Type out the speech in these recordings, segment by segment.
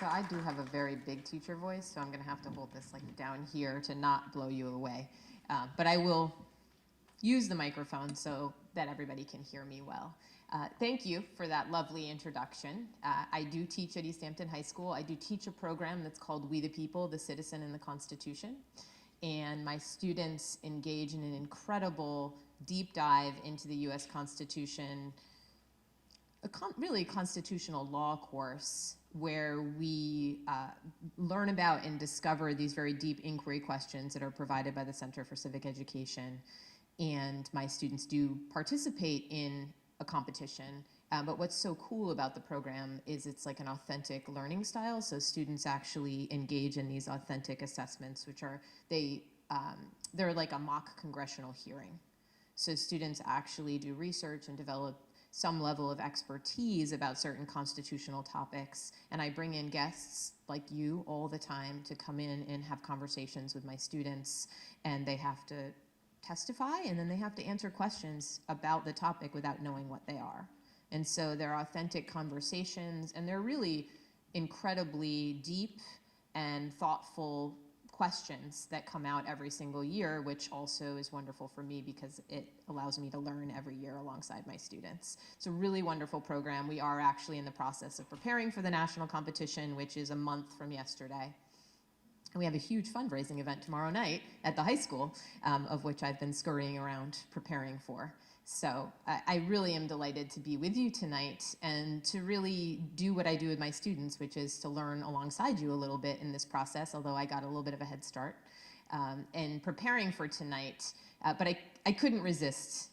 So I do have a very big teacher voice, so I'm going to have to hold this like down here to not blow you away. But I will use the microphone so that everybody can hear me well. Thank you for that lovely introduction. I do teach at East Hampton High School. I do teach a program that's called We the People, the Citizen and the Constitution. And my students engage in an incredible deep dive into the U.S. Constitution, really constitutional law course where we learn about and discover these very deep inquiry questions that are provided by the Center for Civic Education. And my students do participate in a competition. But what's so cool about the program is it's like an authentic learning style. So students actually engage in these authentic assessments, which are, they're like a mock congressional hearing. So students actually do research and develop some level of expertise about certain constitutional topics. And I bring in guests like you all the time to come in and have conversations with my students. And they have to testify, and then they have to answer questions about the topic without knowing what they are. And so they're authentic conversations, and they're really incredibly deep and thoughtful questions that come out every single year, which also is wonderful for me because it allows me to learn every year alongside my students. It's a really wonderful program. We are actually in the process of preparing for the national competition, which is a month from yesterday. And we have a huge fundraising event tomorrow night at the high school, of which I've been scurrying around preparing for. So I really am delighted to be with you tonight and to really do what I do with my students, which is to learn alongside you a little bit in this process, although I got a little bit of a head start in preparing for tonight. But I couldn't resist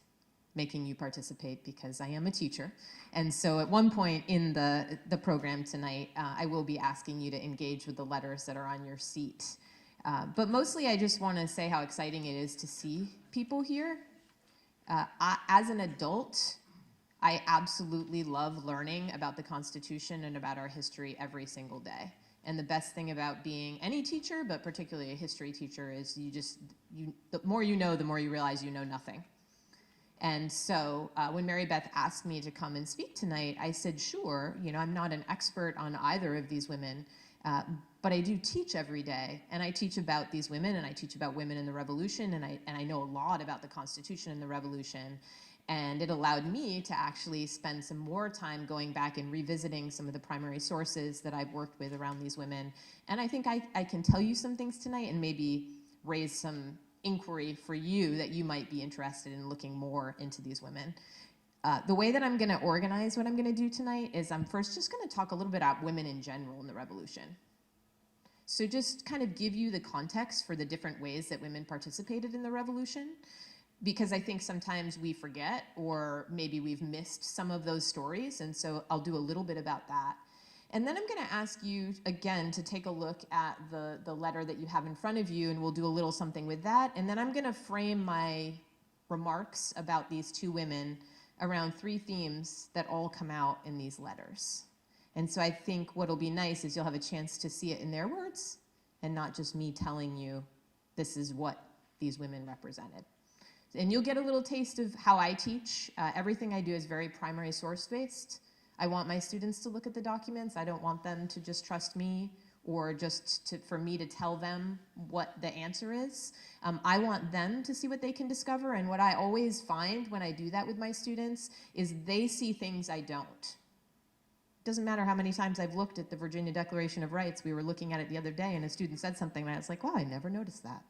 making you participate because I am a teacher. And so at one point in the program tonight, I will be asking you to engage with the letters that are on your seat. But mostly I just want to say how exciting it is to see people here. As an adult, I absolutely love learning about the Constitution and about our history every single day. And the best thing about being any teacher, but particularly a history teacher, is the more you know, the more you realize you know nothing. And so when Mary Beth asked me to come and speak tonight, I said, sure, I'm not an expert on either of these women, but I do teach every day, and I teach about these women, and I teach about women in the Revolution, and I know a lot about the Constitution and the Revolution, and it allowed me to actually spend some more time going back and revisiting some of the primary sources that I've worked with around these women. And I think I can tell you some things tonight and maybe raise some inquiry for you that you might be interested in looking more into these women. The way that I'm going to organize what I'm going to do tonight is I'm first just going to talk a little bit about women in general in the Revolution. So just kind of give you the context for the different ways that women participated in the Revolution, because I think sometimes we forget or maybe we've missed some of those stories, and so I'll do a little bit about that. And then I'm going to ask you again to take a look at the letter that you have in front of you, and we'll do a little something with that. And then I'm going to frame my remarks about these two women around three themes that all come out in these letters. And so I think what'll be nice is you'll have a chance to see it in their words and not just me telling you this is what these women represented. And you'll get a little taste of how I teach. Everything I do is very primary source based. I want my students to look at the documents. I don't want them to just trust me or just for me to tell them what the answer is. I want them to see what they can discover. And what I always find when I do that with my students is they see things I don't. Doesn't matter how many times I've looked at the Virginia Declaration of Rights. We were looking at it the other day and a student said something and I was like, wow, I never noticed that.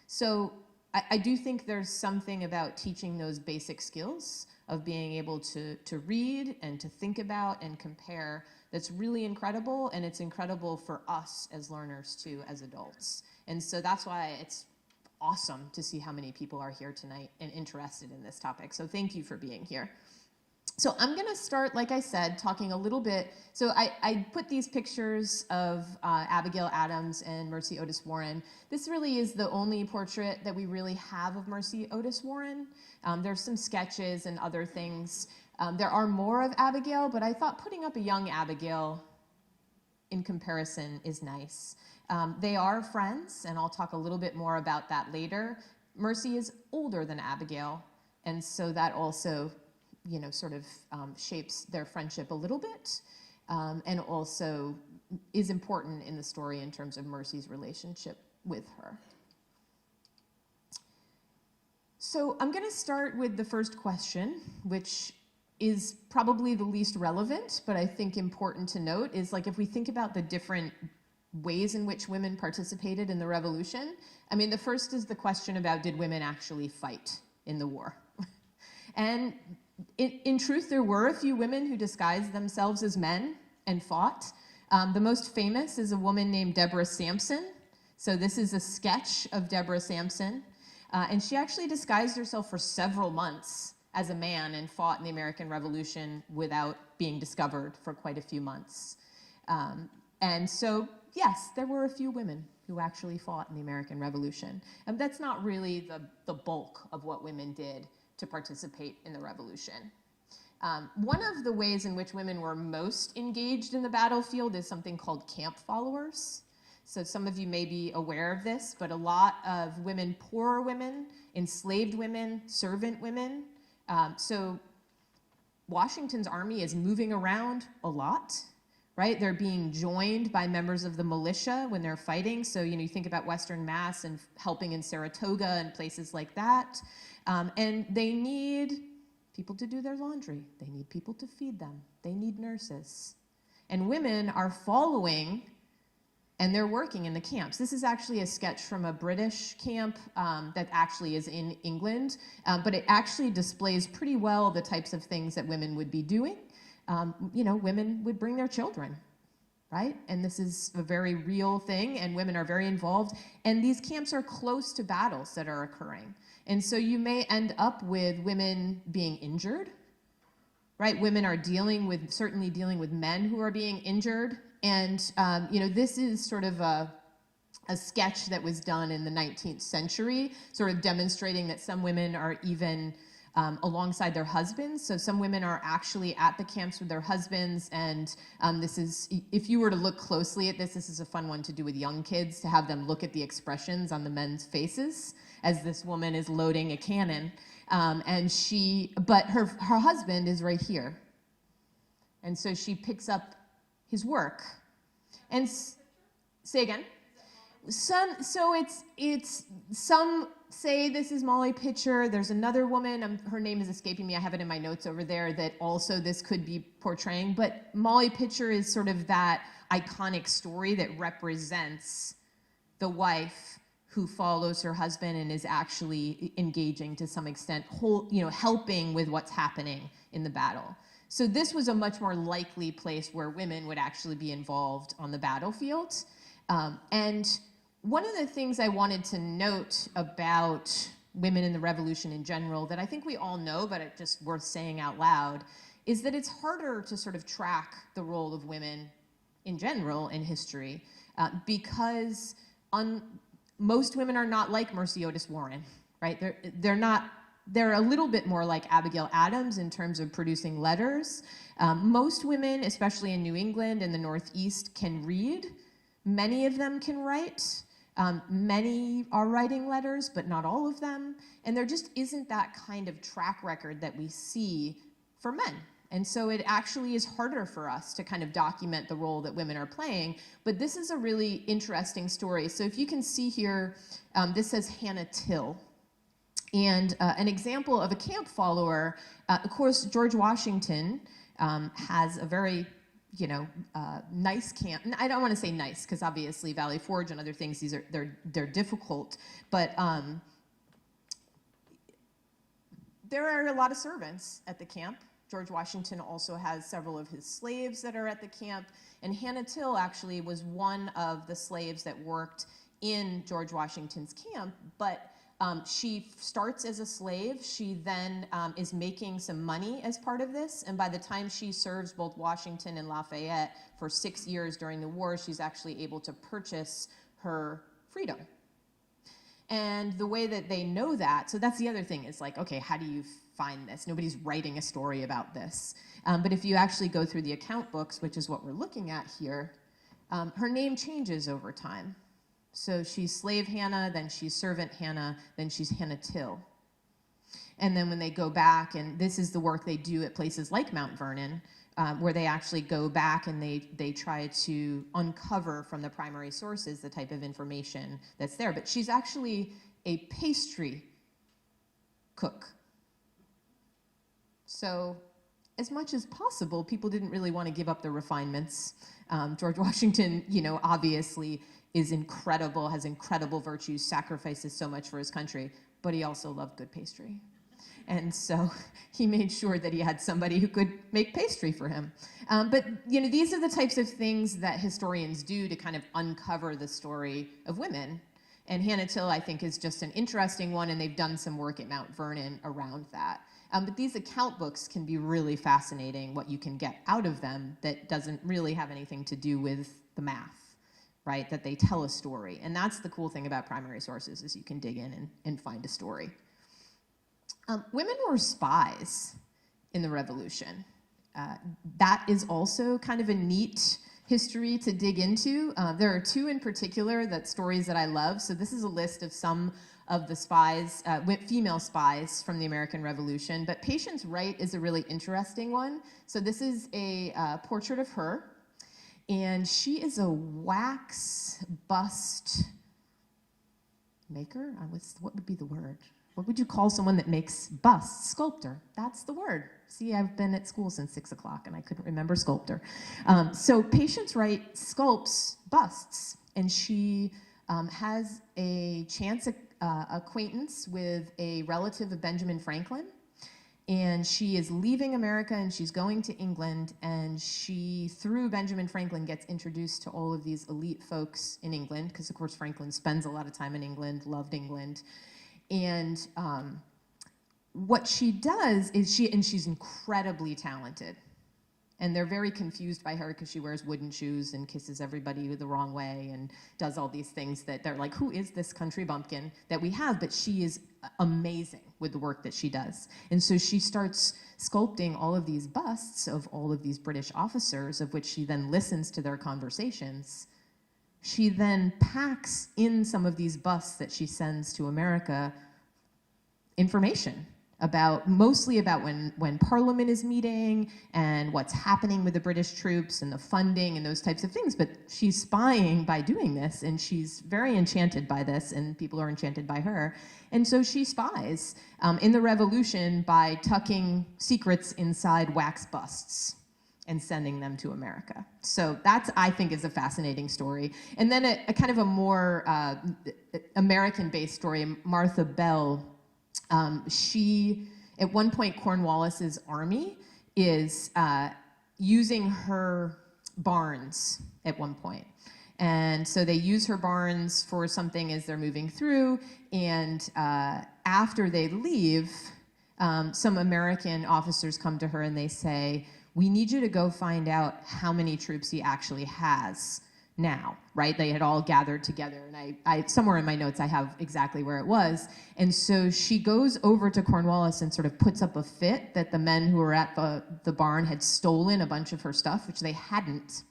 So I do think there's something about teaching those basic skills of being able to read and to think about and compare that's really incredible, and it's incredible for us as learners too, as adults. And so that's why it's awesome to see how many people are here tonight and interested in this topic. So thank you for being here. So I'm going to start, like I said, talking a little bit. So I put these pictures of Abigail Adams and Mercy Otis Warren. This really is the only portrait that we really have of Mercy Otis Warren. There's some sketches and other things. There are more of Abigail, but I thought putting up a young Abigail in comparison is nice. They are friends, and I'll talk a little bit more about that later. Mercy is older than Abigail, and so that also sort of shapes their friendship a little bit. And also is important in the story in terms of Mercy's relationship with her. So I'm going to start with the first question, which is probably the least relevant, but I think important to note, is like if we think about the different ways in which women participated in the revolution. I mean, the first is the question about, did women actually fight in the war? And in truth, there were a few women who disguised themselves as men and fought. The most famous is a woman named Deborah Sampson. So this is a sketch of Deborah Sampson. And she actually disguised herself for several months as a man and fought in the American Revolution without being discovered for quite a few months. And so, yes, there were a few women who actually fought in the American Revolution. And that's not really the bulk of what women did to participate in the revolution. One of the ways in which women were most engaged in the battlefield is something called camp followers. So some of you may be aware of this, but a lot of women, poorer women, enslaved women, servant women. So Washington's army is moving around a lot, right? They're being joined by members of the militia when they're fighting. So, you think about Western Mass and helping in Saratoga and places like that. And they need people to do their laundry. They need people to feed them. They need nurses. And women are following, and they're working in the camps. This is actually a sketch from a British camp that actually is in England, but it actually displays pretty well the types of things that women would be doing. Women would bring their children, right? And this is a very real thing, and women are very involved. And these camps are close to battles that are occurring. And so you may end up with women being injured, right? Women are certainly dealing with men who are being injured. And, this is sort of a sketch that was done in the 19th century, sort of demonstrating that some women are even alongside their husbands. So some women are actually at the camps with their husbands. And this is, if you were to look closely at this is a fun one to do with young kids, to have them look at the expressions on the men's faces as this woman is loading a cannon. But her husband is right here. And so she picks up his work. And say again? Some say this is Molly Pitcher. There's another woman, her name is escaping me, I have it in my notes over there, that also this could be portraying. But Molly Pitcher is sort of that iconic story that represents the wife who follows her husband and is actually engaging to some extent, helping with what's happening in the battle. So this was a much more likely place where women would actually be involved on the battlefield. And one of the things I wanted to note about women in the revolution in general that I think we all know, but it's just worth saying out loud, is that it's harder to sort of track the role of women in general in history because most women are not like Mercy Otis Warren, right? They're a little bit more like Abigail Adams in terms of producing letters. Most women, especially in New England and the Northeast, can read. Many of them can write. Many are writing letters, but not all of them. And there just isn't that kind of track record that we see for men. And so it actually is harder for us to kind of document the role that women are playing. But this is a really interesting story. So if you can see here, this says Hannah Till. And an example of a camp follower, of course, George Washington has a very nice camp. I don't want to say nice because obviously Valley Forge and other things, they're difficult. But there are a lot of servants at the camp. George Washington also has several of his slaves that are at the camp. And Hannah Till actually was one of the slaves that worked in George Washington's camp. But she starts as a slave. She then is making some money as part of this. And by the time she serves both Washington and Lafayette for 6 years during the war, she's actually able to purchase her freedom. And the way that they know that, so that's the other thing, is like, okay, how do you find this? Nobody's writing a story about this. But if you actually go through the account books, which is what we're looking at here, her name changes over time. So she's Slave Hannah, then she's Servant Hannah, then she's Hannah Till. And then when they go back, and this is the work they do at places like Mount Vernon, where they actually go back and they try to uncover from the primary sources the type of information that's there. But she's actually a pastry cook. So as much as possible, people didn't really want to give up their refinements. George Washington, obviously is incredible, has incredible virtues, sacrifices so much for his country, but he also loved good pastry. And so he made sure that he had somebody who could make pastry for him. But these are the types of things that historians do to kind of uncover the story of women. And Hannah Till, I think, is just an interesting one, and they've done some work at Mount Vernon around that. But these account books can be really fascinating, what you can get out of them that doesn't really have anything to do with the math, right? That they tell a story. And that's the cool thing about primary sources, is you can dig in and find a story. Women were spies in the Revolution. That is also kind of a neat history to dig into. There are two in particular stories that I love. So this is a list of some of the spies, female spies from the American Revolution. But Patience Wright is a really interesting one. So this is a portrait of her. And she is a wax bust maker? What would be the word? What would you call someone that makes busts? Sculptor. That's the word. See, I've been at school since 6 o'clock and I couldn't remember sculptor. So Patience Wright sculpts busts, and she has a chance acquaintance with a relative of Benjamin Franklin. And she is leaving America and she's going to England, and she, through Benjamin Franklin, gets introduced to all of these elite folks in England, because of course Franklin spends a lot of time in England, loved England. And what she does is she's incredibly talented. And they're very confused by her because she wears wooden shoes and kisses everybody the wrong way and does all these things that they're like, who is this country bumpkin that we have? But she is amazing with the work that she does. And so she starts sculpting all of these busts of all of these British officers, of which she then listens to their conversations. She then packs in some of these busts that she sends to America information mostly about when Parliament is meeting and what's happening with the British troops and the funding and those types of things. But she's spying by doing this, and she's very enchanted by this, and people are enchanted by her. And so she spies in the Revolution by tucking secrets inside wax busts and sending them to America. So that's, I think, is a fascinating story. And then a kind of a more American-based story, Martha Bell. She, at one point, Cornwallis's army is using her barns at one point. And so they use her barns for something as they're moving through, and after they leave, some American officers come to her and they say, we need you to go find out how many troops he actually has now, right? They had all gathered together, and I somewhere in my notes I have exactly where it was. And so she goes over to Cornwallis and sort of puts up a fit that the men who were at the barn had stolen a bunch of her stuff, which they hadn't.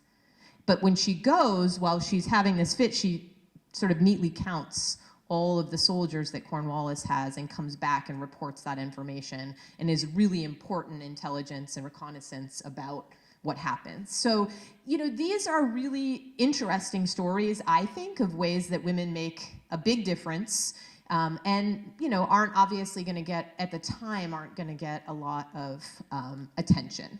But when she goes, while she's having this fit, she sort of neatly counts all of the soldiers that Cornwallis has and comes back and reports that information, and is really important intelligence and reconnaissance about what happens. So, these are really interesting stories, I think, of ways that women make a big difference, and, aren't obviously going to get, at the time, aren't going to get a lot of attention.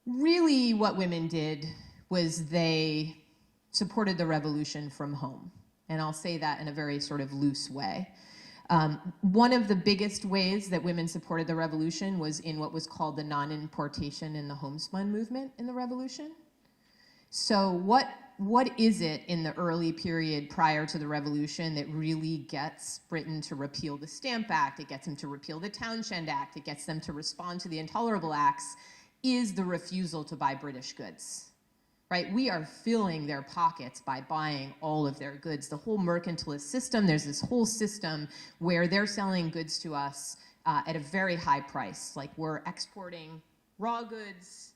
Really, what women did was they supported the revolution from home. And I'll say that in a very sort of loose way. One of the biggest ways that women supported the revolution was in what was called the non-importation and the homespun movement in the revolution. So what is it in the early period prior to the revolution that really gets Britain to repeal the Stamp Act, it gets them to repeal the Townshend Act, it gets them to respond to the Intolerable Acts, is the refusal to buy British goods. Right? We are filling their pockets by buying all of their goods. The whole mercantilist system, there's this whole system where they're selling goods to us at a very high price. Like, we're exporting raw goods,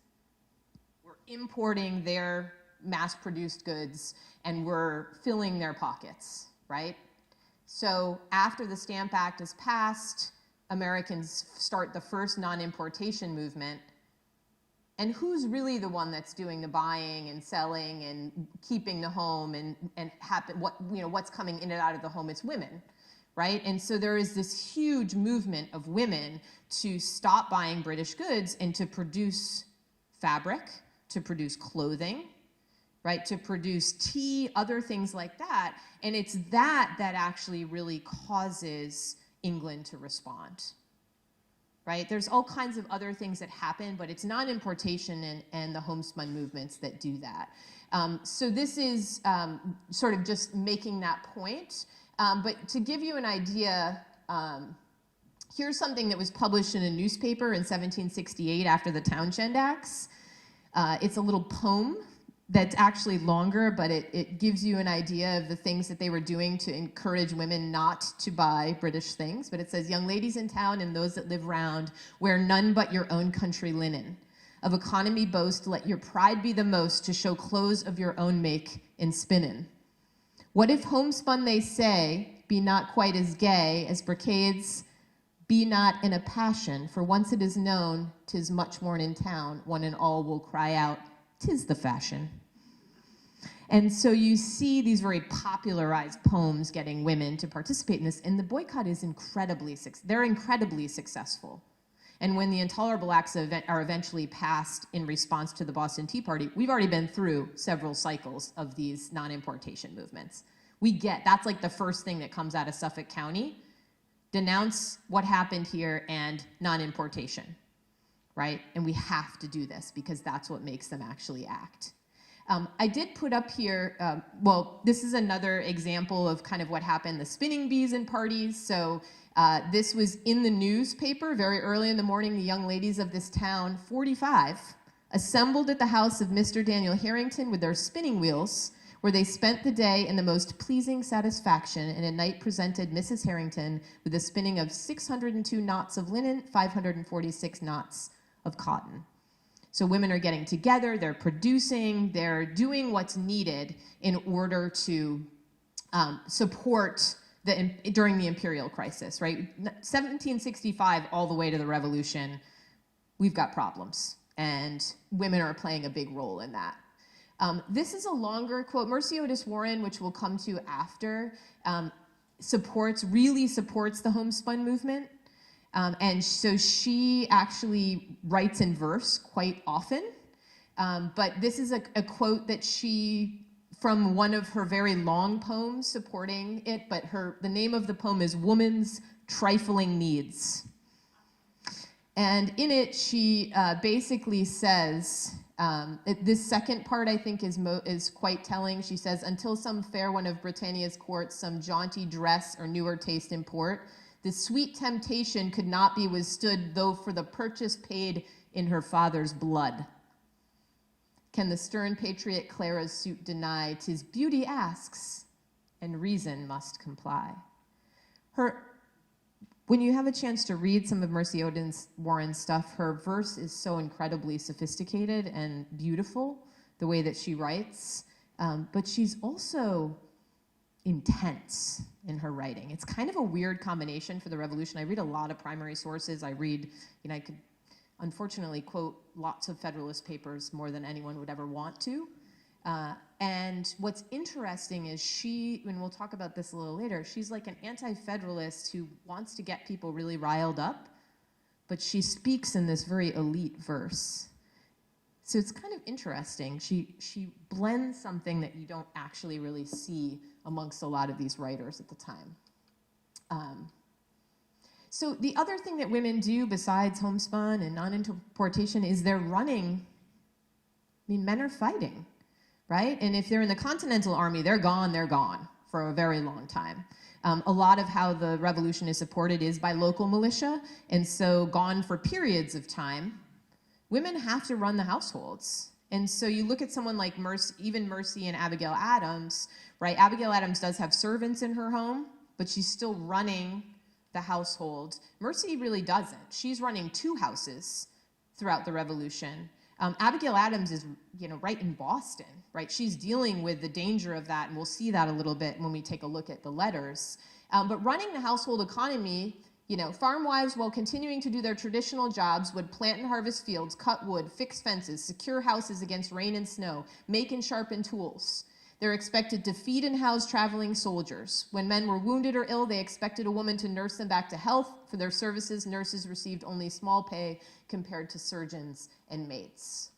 we're importing their mass-produced goods, and we're filling their pockets, right? So after the Stamp Act is passed, Americans start the first non-importation movement, and who's really the one that's doing the buying and selling and keeping the home and what's coming in and out of the home? It's women, right? And so there is this huge movement of women to stop buying British goods and to produce fabric, to produce clothing, right? To produce tea, other things like that. And it's that actually really causes England to respond. Right? There's all kinds of other things that happen, but it's non-importation and the homespun movements that do that. So this is sort of just making that point. But to give you an idea, here's something that was published in a newspaper in 1768 after the Townshend Acts. It's a little poem that's actually longer, but it gives you an idea of the things that they were doing to encourage women not to buy British things. But it says, young ladies in town and those that live round, wear none but your own country linen. Of economy boast, let your pride be the most to show clothes of your own make in spinnin'. What if homespun, they say, be not quite as gay as brocades, be not in a passion, for once it is known, 'tis much worn in town, one and all will cry out, 'tis the fashion. And so you see these very popularized poems getting women to participate in this, and the boycott is incredibly successful. And when the Intolerable Acts are eventually passed in response to the Boston Tea Party, we've already been through several cycles of these non-importation movements. That's like the first thing that comes out of Suffolk County, denounce what happened here and non-importation. Right? And we have to do this because that's what makes them actually act. I did put up here, this is another example of kind of what happened, the spinning bees in parties. So this was in the newspaper very early in the morning. The young ladies of this town, 45, assembled at the house of Mr. Daniel Harrington with their spinning wheels, where they spent the day in the most pleasing satisfaction, and at night presented Mrs. Harrington with the spinning of 602 knots of linen, 546 knots of cotton. So women are getting together, they're producing, they're doing what's needed in order to support during the imperial crisis, right? 1765 all the way to the Revolution, we've got problems, and women are playing a big role in that. This is a longer quote. Mercy Otis Warren, which we'll come to after, really supports the homespun movement. And so she actually writes in verse quite often. But this is a quote that from one of her very long poems supporting it, but the name of the poem is Woman's Trifling Needs. And in it, she basically says, this second part I think is quite telling. She says, until some fair one of Britannia's courts some jaunty dress or newer taste import, this sweet temptation could not be withstood, though for the purchase paid in her father's blood. Can the stern patriot Clara's suit deny? 'Tis beauty asks, and reason must comply. When you have a chance to read some of Mercy Otis Warren's stuff, her verse is so incredibly sophisticated and beautiful, the way that she writes, but she's also intense in her writing. It's kind of a weird combination for the Revolution. I read a lot of primary sources. I could unfortunately quote lots of Federalist papers more than anyone would ever want to. And what's interesting is and we'll talk about this a little later, she's like an anti-federalist who wants to get people really riled up, but she speaks in this very elite verse. So it's kind of interesting. She blends something that you don't actually really see amongst a lot of these writers at the time. So the other thing that women do besides homespun and non-importation is they're running. I mean, men are fighting, right? And if they're in the Continental Army, they're gone for a very long time. A lot of how the revolution is supported is by local militia, and so gone for periods of time. Women have to run the households. And so you look at someone like Mercy and Abigail Adams, right? Abigail Adams does have servants in her home, but she's still running the household. Mercy really doesn't. She's running 2 houses throughout the Revolution. Abigail Adams is, right in Boston, right? She's dealing with the danger of that, and we'll see that a little bit when we take a look at the letters. But running the household economy Farm wives, while continuing to do their traditional jobs, would plant and harvest fields, cut wood, fix fences, secure houses against rain and snow, make and sharpen tools. They're expected to feed and house traveling soldiers. When men were wounded or ill, they expected a woman to nurse them back to health. For their services, nurses received only small pay compared to surgeons and maids.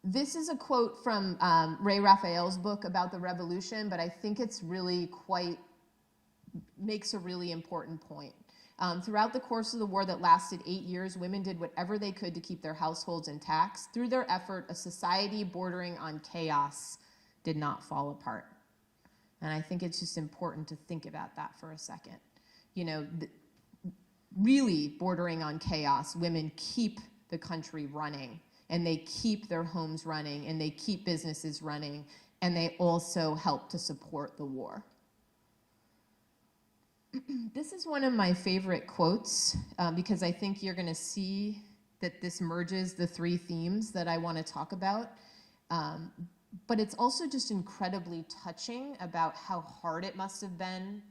This is a quote from Ray Raphael's book about the revolution, but I think it's really makes a really important point. Throughout the course of the war that lasted 8 years, women did whatever they could to keep their households intact. Through their effort, a society bordering on chaos did not fall apart. And I think it's just important to think about that for a second. Really bordering on chaos, women keep the country running, and they keep their homes running, and they keep businesses running, and they also help to support the war. This is one of my favorite quotes because I think you're going to see that this merges the three themes that I want to talk about. But it's also just incredibly touching about how hard it must have been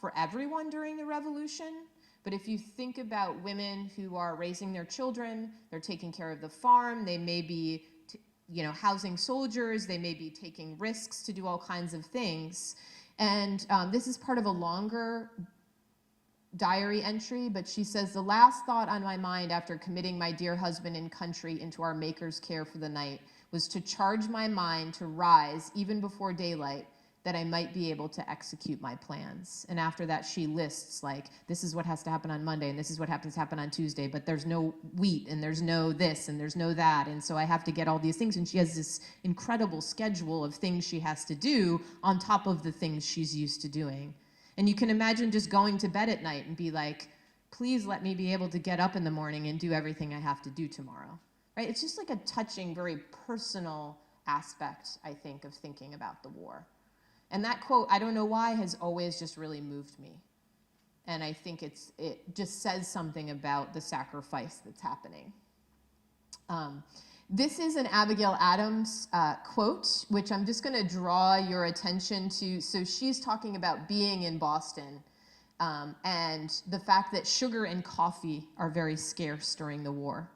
for everyone during the revolution. But if you think about women who are raising their children, they're taking care of the farm, they may be housing soldiers, they may be taking risks to do all kinds of things. And this is part of a longer diary entry, but she says, "The last thought on my mind after committing my dear husband and country into our Maker's care for the night was to charge my mind to rise even before daylight, that I might be able to execute my plans." And after that, she lists, this is what has to happen on Monday, and this is what happens to happen on Tuesday, but there's no wheat, and there's no this, and there's no that, and so I have to get all these things. And she has this incredible schedule of things she has to do on top of the things she's used to doing. And you can imagine just going to bed at night and be like, please let me be able to get up in the morning and do everything I have to do tomorrow, right? It's just like a touching, very personal aspect, I think, of thinking about the war. And that quote, I don't know why, has always just really moved me. And I think it just says something about the sacrifice that's happening. This is an Abigail Adams quote, which I'm just going to draw your attention to. So she's talking about being in Boston and the fact that sugar and coffee are very scarce during the war.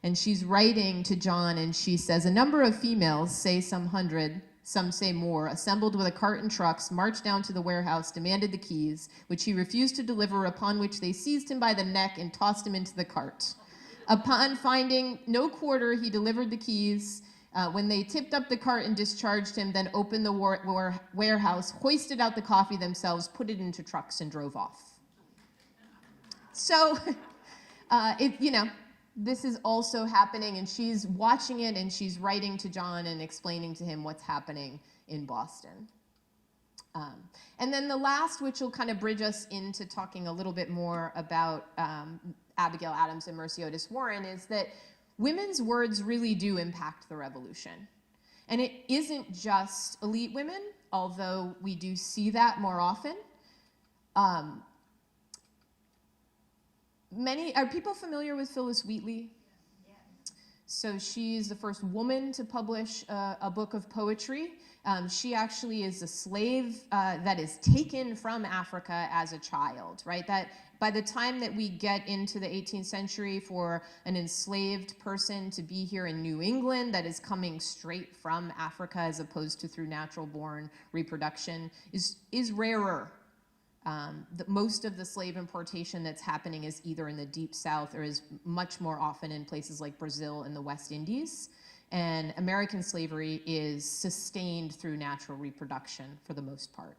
And she's writing to John, and she says, "A number of females, say some 100, some say more, assembled with a cart and trucks, marched down to the warehouse, demanded the keys, which he refused to deliver, upon which they seized him by the neck and tossed him into the cart. Upon finding no quarter, he delivered the keys. When they tipped up the cart and discharged him, then opened the warehouse, hoisted out the coffee themselves, put it into trucks, and drove off." So, this is also happening, and she's watching it, and she's writing to John and explaining to him what's happening in Boston. And then the last, which will kind of bridge us into talking a little bit more about Abigail Adams and Mercy Otis Warren, is that women's words really do impact the revolution. And it isn't just elite women, although we do see that more often. Are people familiar with Phyllis Wheatley? Yeah. So she's the first woman to publish a book of poetry. She actually is a slave that is taken from Africa as a child, right? That by the time that we get into the 18th century, for an enslaved person to be here in New England that is coming straight from Africa as opposed to through natural-born reproduction is rarer. Most of the slave importation that's happening is either in the Deep South or is much more often in places like Brazil and the West Indies. And American slavery is sustained through natural reproduction for the most part.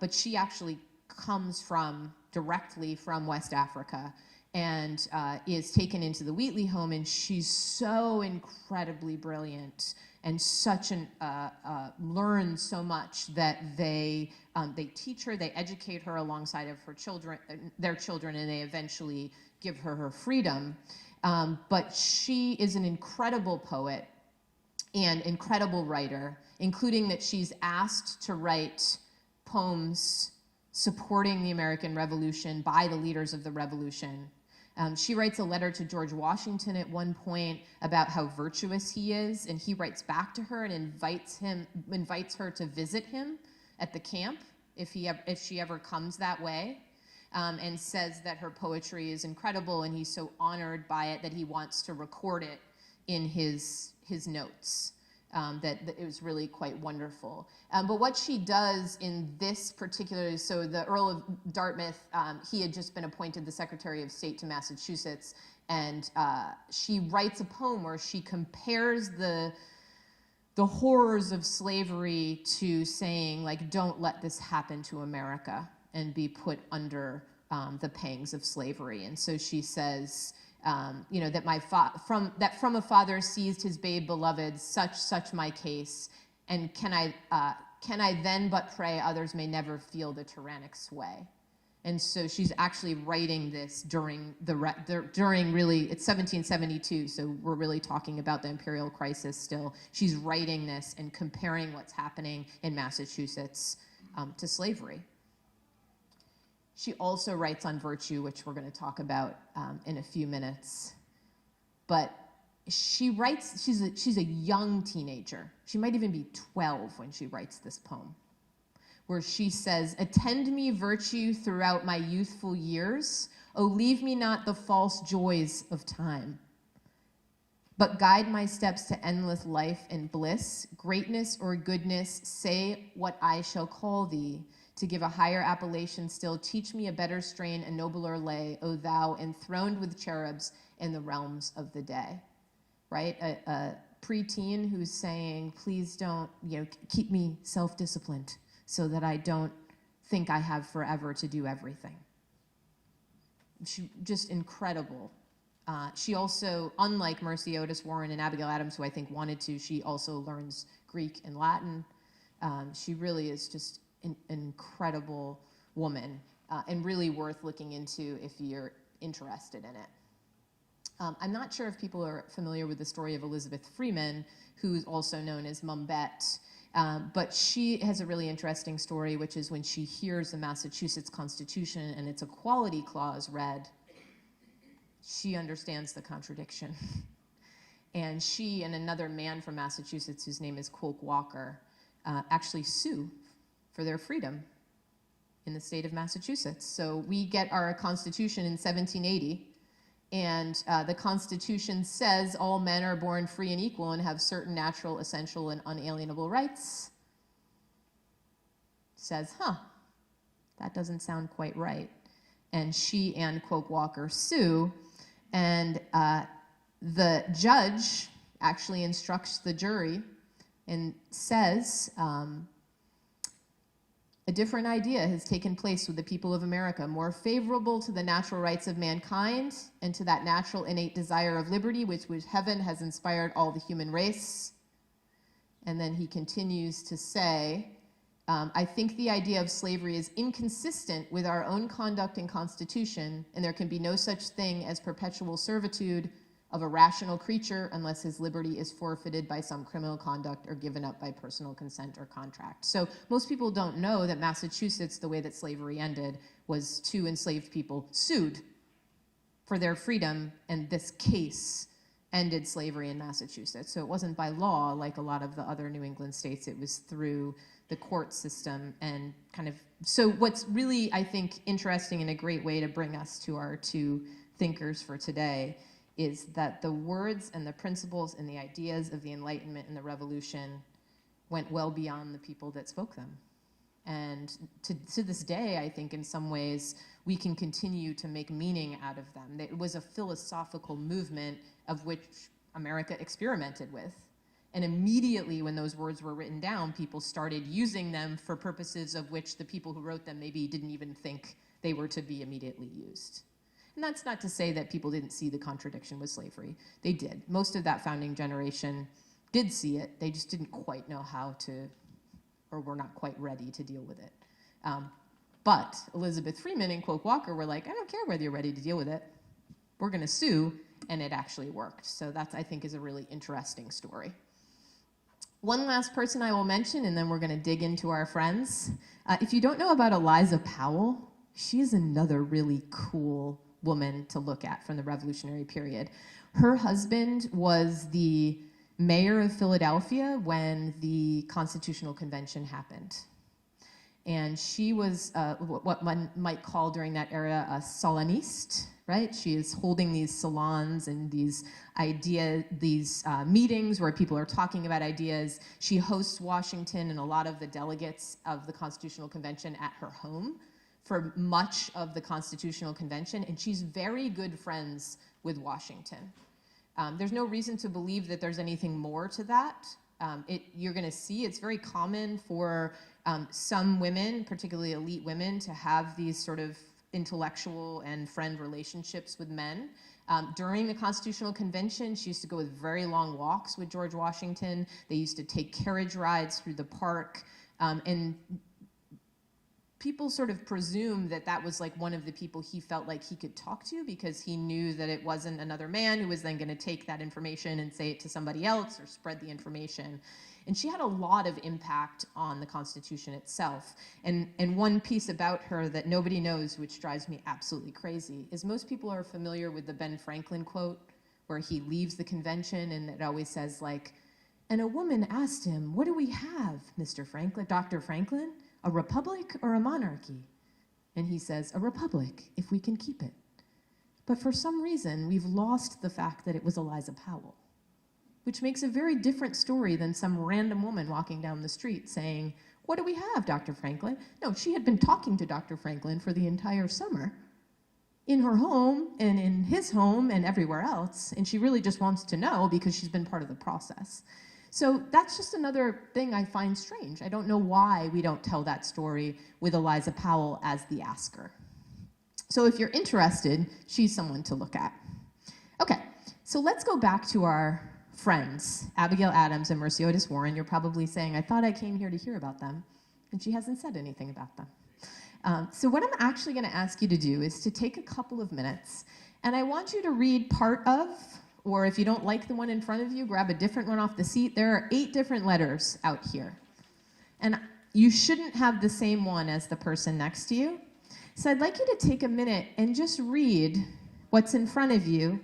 But she actually comes directly from West Africa and is taken into the Wheatley home, and she's so incredibly brilliant and learns so much that they teach her, they educate her alongside of their children, and they eventually give her freedom. But she is an incredible poet and incredible writer, including that she's asked to write poems supporting the American Revolution by the leaders of the Revolution. She writes a letter to George Washington at one point about how virtuous he is, and he writes back to her and invites her to visit him at the camp if she ever comes that way, and says that her poetry is incredible and he's so honored by it that he wants to record it in his notes. That it was really quite wonderful. But what she does in this particular, so the Earl of Dartmouth, he had just been appointed the Secretary of State to Massachusetts, and she writes a poem where she compares the horrors of slavery to saying, like, don't let this happen to America and be put under the pangs of slavery. And so she says, that from a father seized his babe beloved, such my case, and can I then but pray others may never feel the tyrannic sway. And so she's actually writing this during really, it's 1772, so we're really talking about the imperial crisis still. She's writing this and comparing what's happening in Massachusetts to slavery. She also writes on virtue, which we're going to talk about in a few minutes. But she writes, she's a young teenager. She might even be 12 when she writes this poem, where she says, "Attend me, virtue, throughout my youthful years. Oh, leave me not the false joys of time, but guide my steps to endless life and bliss. Greatness or goodness, say what I shall call thee. To give a higher appellation still, teach me a better strain, a nobler lay, O thou enthroned with cherubs in the realms of the day." Right? A preteen who's saying, please don't, keep me self-disciplined so that I don't think I have forever to do everything. She just incredible. She also, unlike Mercy Otis Warren and Abigail Adams, who I think wanted to, she also learns Greek and Latin. She really is just an incredible woman, and really worth looking into if you're interested in it. I'm not sure if people are familiar with the story of Elizabeth Freeman, who's also known as Mum Bet, but she has a really interesting story, which is when she hears the Massachusetts Constitution and its equality clause read, she understands the contradiction. And she and another man from Massachusetts, whose name is Quoke Walker, actually sue for their freedom in the state of Massachusetts. So we get our Constitution in 1780, and the Constitution says all men are born free and equal and have certain natural, essential, and unalienable rights. Says, that doesn't sound quite right. And she and Quoke Walker sue, and the judge actually instructs the jury and says, a different idea has taken place with the people of America, more favorable to the natural rights of mankind and to that natural innate desire of liberty which heaven has inspired all the human race. And then he continues to say, I think the idea of slavery is inconsistent with our own conduct and constitution, and there can be no such thing as perpetual servitude of a rational creature unless his liberty is forfeited by some criminal conduct or given up by personal consent or contract. So most people don't know that Massachusetts, the way that slavery ended, was two enslaved people sued for their freedom, and this case ended slavery in Massachusetts. So it wasn't by law like a lot of the other New England states. It was through the court system and kind of, so what's really, I think, interesting and a great way to bring us to our two thinkers for today is that the words and the principles and the ideas of the Enlightenment and the Revolution went well beyond the people that spoke them. And to this day, I think in some ways, we can continue to make meaning out of them. It was a philosophical movement of which America experimented with. And immediately when those words were written down, people started using them for purposes of which the people who wrote them maybe didn't even think they were to be immediately used. And that's not to say that people didn't see the contradiction with slavery. They did. Most of that founding generation did see it. They just didn't quite know how to, or were not quite ready to deal with it. But Elizabeth Freeman and Quoke Walker were like, I don't care whether you're ready to deal with it. We're going to sue, and it actually worked. So that's, I think, is a really interesting story. One last person I will mention, and then we're going to dig into our friends. If you don't know about Eliza Powell, she is another really cool woman to look at from the Revolutionary period. Her husband was the mayor of Philadelphia when the Constitutional Convention happened. And she was what one might call during that era a saloniste, right? She is holding these salons and these meetings where people are talking about ideas. She hosts Washington and a lot of the delegates of the Constitutional Convention at her home for much of the Constitutional Convention, and she's very good friends with Washington. There's no reason to believe that there's anything more to that. You're going to see it's very common for some women, particularly elite women, to have these sort of intellectual and friend relationships with men. During the Constitutional Convention, she used to go with very long walks with George Washington. They used to take carriage rides through the park. And people sort of presume that that was like one of the people he felt like he could talk to, because he knew that it wasn't another man who was then going to take that information and say it to somebody else or spread the information. And she had a lot of impact on the Constitution itself. And one piece about her that nobody knows, which drives me absolutely crazy, is most people are familiar with the Ben Franklin quote, where he leaves the convention and it always says like, and a woman asked him, "What do we have, Mr. Franklin, Dr. Franklin? A republic or a monarchy?" And he says, "A republic, if we can keep it." But for some reason, we've lost the fact that it was Eliza Powell, which makes a very different story than some random woman walking down the street saying, "What do we have, Dr. Franklin?" No, she had been talking to Dr. Franklin for the entire summer in her home and in his home and everywhere else, and she really just wants to know because she's been part of the process. So that's just another thing I find strange. I don't know why we don't tell that story with Eliza Powell as the asker. So if you're interested, she's someone to look at. Okay, so let's go back to our friends, Abigail Adams and Mercy Otis Warren. You're probably saying, I thought I came here to hear about them, and she hasn't said anything about them. So what I'm actually going to ask you to do is to take a couple of minutes, and I want you to read part of, or if you don't like the one in front of you, grab a different one off the seat. There are 8 different letters out here. And you shouldn't have the same one as the person next to you. So I'd like you to take a minute and just read what's in front of you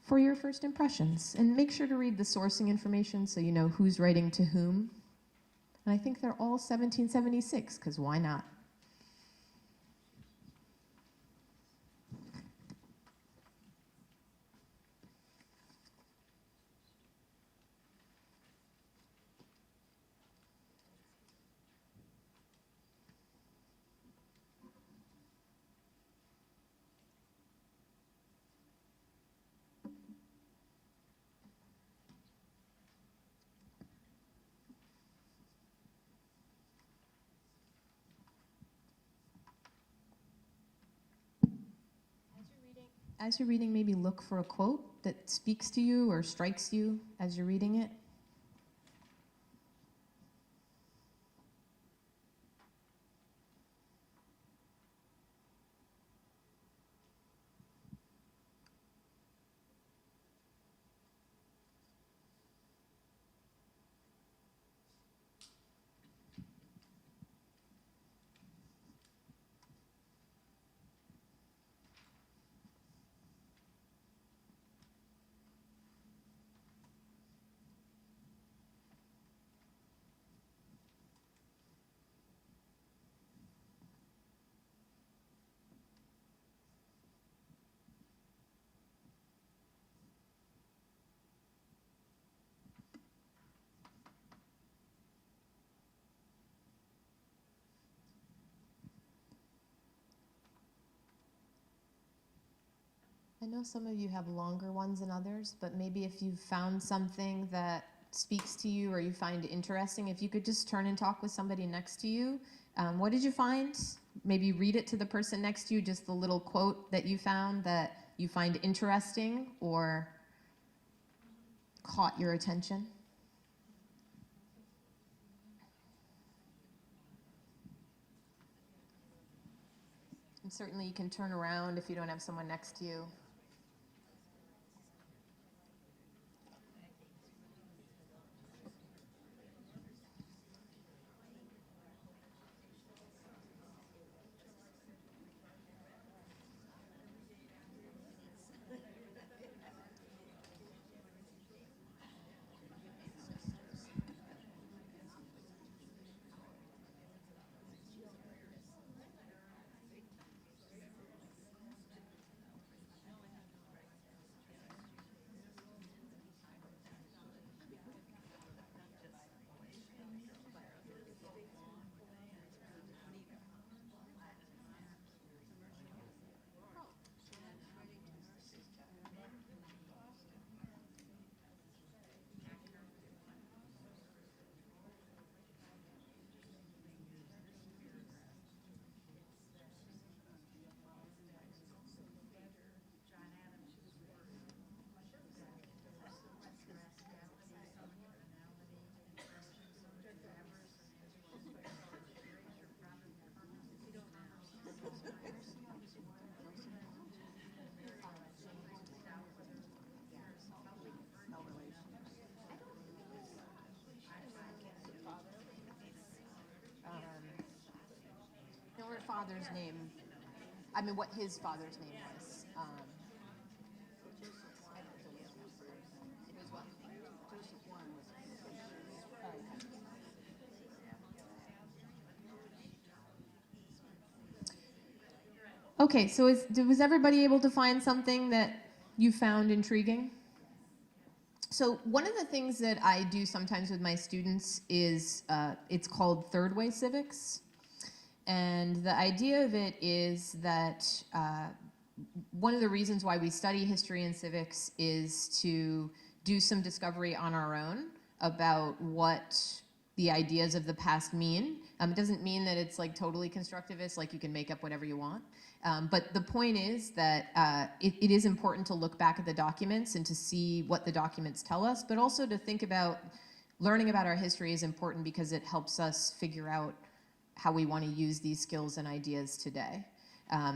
for your first impressions. And make sure to read the sourcing information so you know who's writing to whom. And I think they're all 1776, because why not? As you're reading, maybe look for a quote that speaks to you or strikes you as you're reading it. I know some of you have longer ones than others, but maybe if you've found something that speaks to you or you find interesting, if you could just turn and talk with somebody next to you. What did you find? Maybe read it to the person next to you, just the little quote that you found that you find interesting or caught your attention. And certainly you can turn around if you don't have someone next to you. father's name, I mean, what his father's name was. It was what? Okay, so was everybody able to find something that you found intriguing? So one of the things that I do sometimes with my students is it's called third way civics. And the idea of it is that one of the reasons why we study history and civics is to do some discovery on our own about what the ideas of the past mean. It doesn't mean that it's like totally constructivist, like you can make up whatever you want. But the point is that it is important to look back at the documents and to see what the documents tell us, but also to think about learning about our history is important because it helps us figure out how we want to use these skills and ideas today.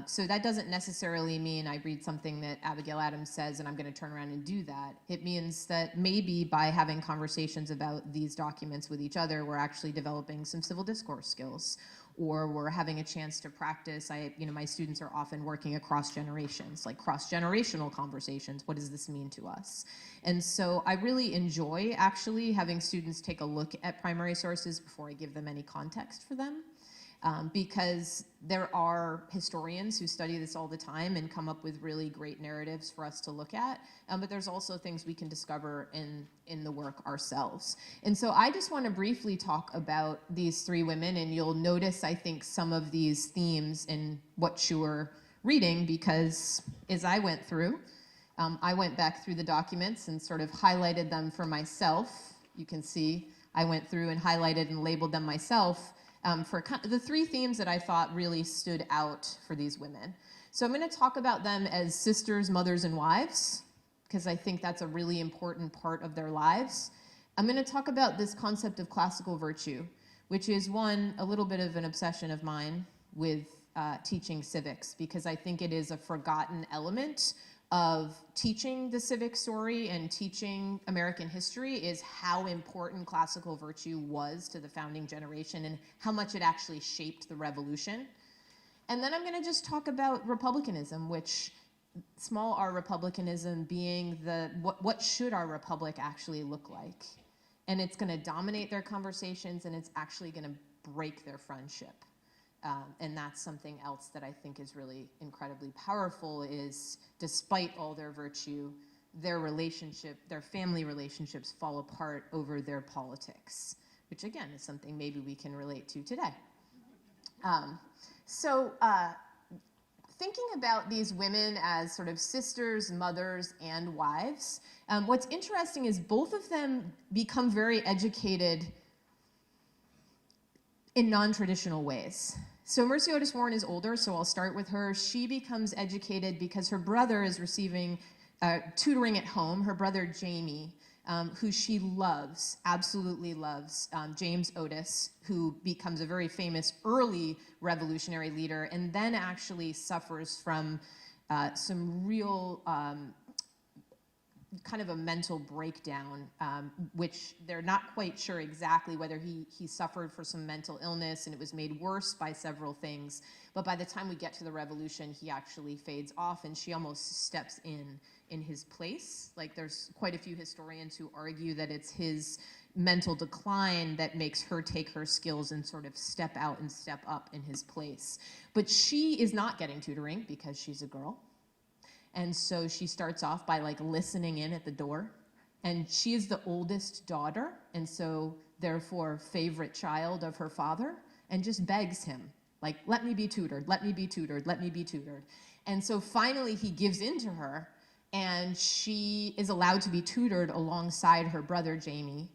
So that doesn't necessarily mean I read something that Abigail Adams says and I'm going to turn around and do that. It means that maybe by having conversations about these documents with each other, we're actually developing some civil discourse skills, or we're having a chance to practice. My students are often working across generations, like cross-generational conversations. What does this mean to us? And so I really enjoy actually having students take a look at primary sources before I give them any context for them. Because there are historians who study this all the time and come up with really great narratives for us to look at, but there's also things we can discover in the work ourselves. And so I just want to briefly talk about these three women, and you'll notice, I think, some of these themes in what you're reading, because as I went through, I went back through the documents and sort of highlighted them for myself. You can see I went through and highlighted and labeled them myself. For the three themes that I thought really stood out for these women. So I'm going to talk about them as sisters, mothers, and wives, because I think that's a really important part of their lives. I'm going to talk about this concept of classical virtue, which is a little bit of an obsession of mine with teaching civics, because I think it is a forgotten element of teaching the civic story and teaching American history, is how important classical virtue was to the founding generation and how much it actually shaped the revolution. And then I'm going to just talk about republicanism, which small r republicanism being what should our republic actually look like. And it's going to dominate their conversations, and it's actually going to break their friendship. And that's something else that I think is really incredibly powerful, is despite all their virtue, their family relationships fall apart over their politics, which again is something maybe we can relate to today. Thinking about these women as sort of sisters, mothers, and wives, what's interesting is both of them become very educated in non-traditional ways. So Mercy Otis Warren is older, so I'll start with her. She becomes educated because her brother is receiving tutoring at home, her brother Jamie, who she loves, absolutely loves, James Otis, who becomes a very famous early revolutionary leader and then actually suffers from some real kind of a mental breakdown, which they're not quite sure exactly whether he suffered for some mental illness, and it was made worse by several things. But by the time we get to the revolution, he actually fades off, and she almost steps in his place. Like, there's quite a few historians who argue that it's his mental decline that makes her take her skills and sort of step out and step up in his place. But she is not getting tutoring because she's a girl. And so she starts off by like listening in at the door, and she is the oldest daughter, and so therefore favorite child of her father, and just begs him, like, let me be tutored, let me be tutored, let me be tutored. And so finally he gives in to her, and she is allowed to be tutored alongside her brother Jamie.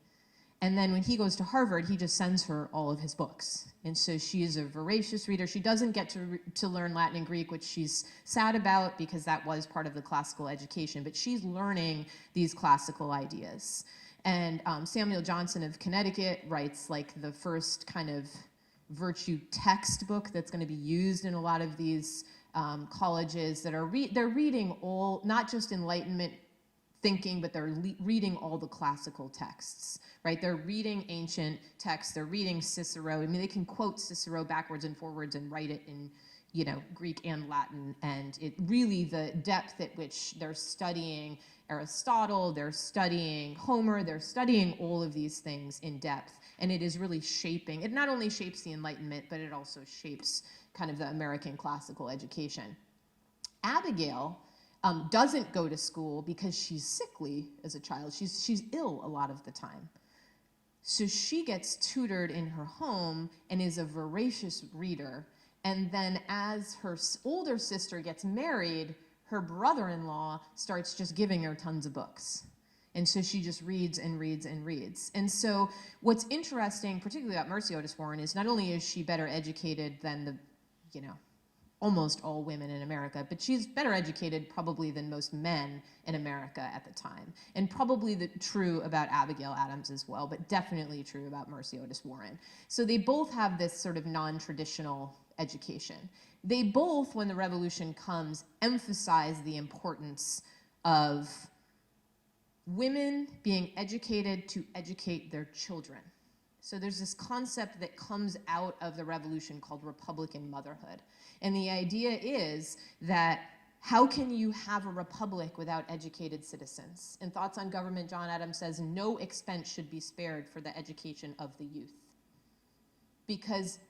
And then when he goes to Harvard, he just sends her all of his books. And so she is a voracious reader. She doesn't get to learn Latin and Greek, which she's sad about because that was part of the classical education. But she's learning these classical ideas. And Samuel Johnson of Connecticut writes like the first kind of virtue textbook that's going to be used in a lot of these colleges that are they're reading all, not just Enlightenment thinking, but they're reading all the classical texts, right? They're reading ancient texts. They're reading Cicero. I mean, they can quote Cicero backwards and forwards and write it in, you know, Greek and Latin. And it really, the depth at which they're studying Aristotle, they're studying Homer, they're studying all of these things in depth. And it is really shaping, it not only shapes the Enlightenment, but it also shapes kind of the American classical education. Abigail doesn't go to school because she's sickly as a child. She's ill a lot of the time. So she gets tutored in her home and is a voracious reader. And then as her older sister gets married, her brother-in-law starts just giving her tons of books. And so she just reads and reads and reads. And so what's interesting, particularly about Mercy Otis Warren, is not only is she better educated than the, you know, almost all women in America, but she's better educated probably than most men in America at the time. And probably true about Abigail Adams as well, but definitely true about Mercy Otis Warren. So they both have this sort of non-traditional education. They both, when the revolution comes, emphasize the importance of women being educated to educate their children. So there's this concept that comes out of the revolution called Republican motherhood. And the idea is that how can you have a republic without educated citizens? In Thoughts on Government, John Adams says, no expense should be spared for the education of the youth. Because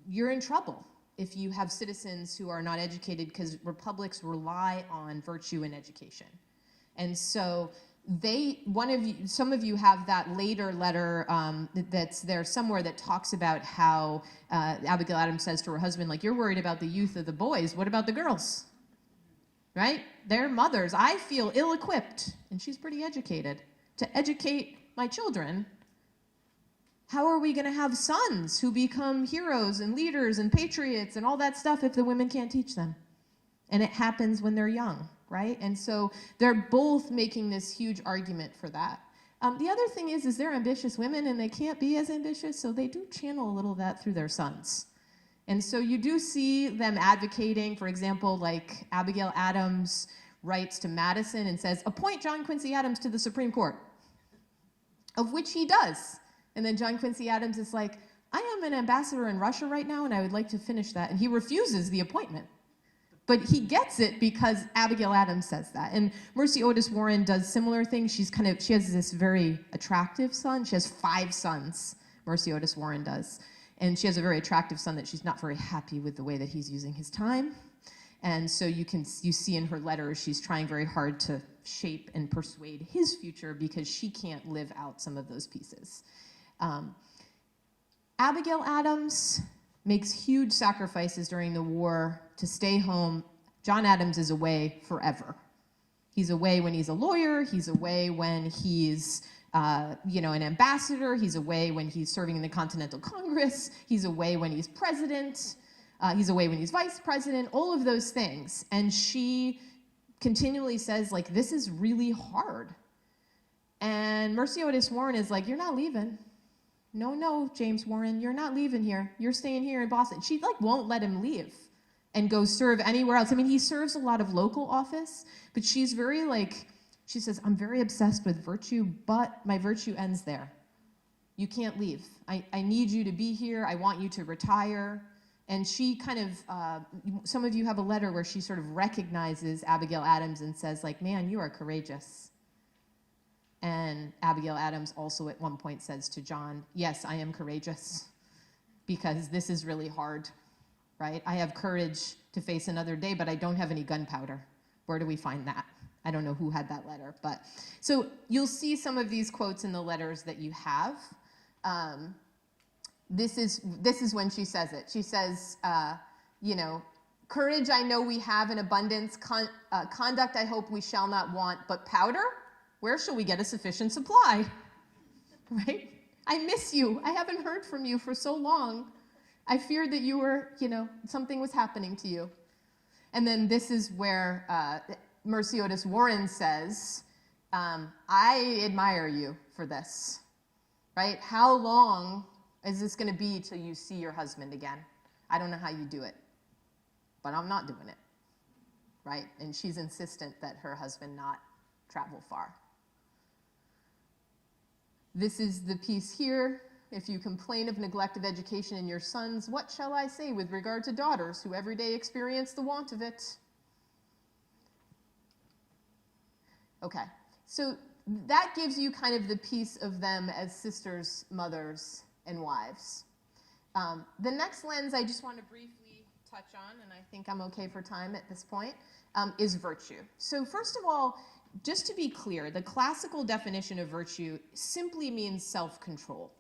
you're in trouble if you have citizens who are not educated, because republics rely on virtue and education. And so some of you have that later letter that's there somewhere that talks about how Abigail Adams says to her husband, like, you're worried about the youth of the boys. What about the girls? Right? They're mothers. I feel ill-equipped, and she's pretty educated, to educate my children. How are we going to have sons who become heroes and leaders and patriots and all that stuff if the women can't teach them? And it happens when they're young. Right? And so they're both making this huge argument for that. The other thing is they're ambitious women and they can't be as ambitious, so they do channel a little of that through their sons. And so you do see them advocating, for example, like Abigail Adams writes to Madison and says, appoint John Quincy Adams to the Supreme Court, of which he does. And then John Quincy Adams is like, I am an ambassador in Russia right now and I would like to finish that. And he refuses the appointment. But he gets it because Abigail Adams says that. And Mercy Otis Warren does similar things. She has this very attractive son. She has 5 sons, Mercy Otis Warren does. And she has a very attractive son that she's not very happy with the way that he's using his time. And so you see in her letters, she's trying very hard to shape and persuade his future because she can't live out some of those pieces. Abigail Adams makes huge sacrifices during the war to stay home. John Adams is away forever. He's away when he's a lawyer. He's away when he's an ambassador. He's away when he's serving in the Continental Congress. He's away when he's president. He's away when he's vice president, all of those things. And she continually says, like, this is really hard. And Mercy Otis Warren is like, you're not leaving. No, James Warren, you're not leaving here. You're staying here in Boston. She, like, won't let him leave and go serve anywhere else. I mean, he serves a lot of local office, but she's very, like, she says, I'm very obsessed with virtue, but my virtue ends there. You can't leave. I need you to be here. I want you to retire. And she kind of, some of you have a letter where she sort of recognizes Abigail Adams and says, like, man, you are courageous. And Abigail Adams also at one point says to John, yes, I am courageous because this is really hard, right? I have courage to face another day, but I don't have any gunpowder. Where do we find that? I don't know who had that letter, but so you'll see some of these quotes in the letters that you have. This is when she says it. She says, courage I know we have in abundance, conduct I hope we shall not want, but powder? Where shall we get a sufficient supply? Right? I miss you. I haven't heard from you for so long. I feared that you were, something was happening to you. And then this is where Mercy Otis Warren says, I admire you for this, right? How long is this going to be till you see your husband again? I don't know how you do it, but I'm not doing it, right? And she's insistent that her husband not travel far. This is the piece here. If you complain of neglect of education in your sons, what shall I say with regard to daughters who every day experience the want of it? Okay, so that gives you kind of the piece of them as sisters, mothers, and wives. The next lens I just want to briefly touch on, and I think I'm okay for time at this point, is virtue. So first of all, just to be clear, the classical definition of virtue simply means self-control.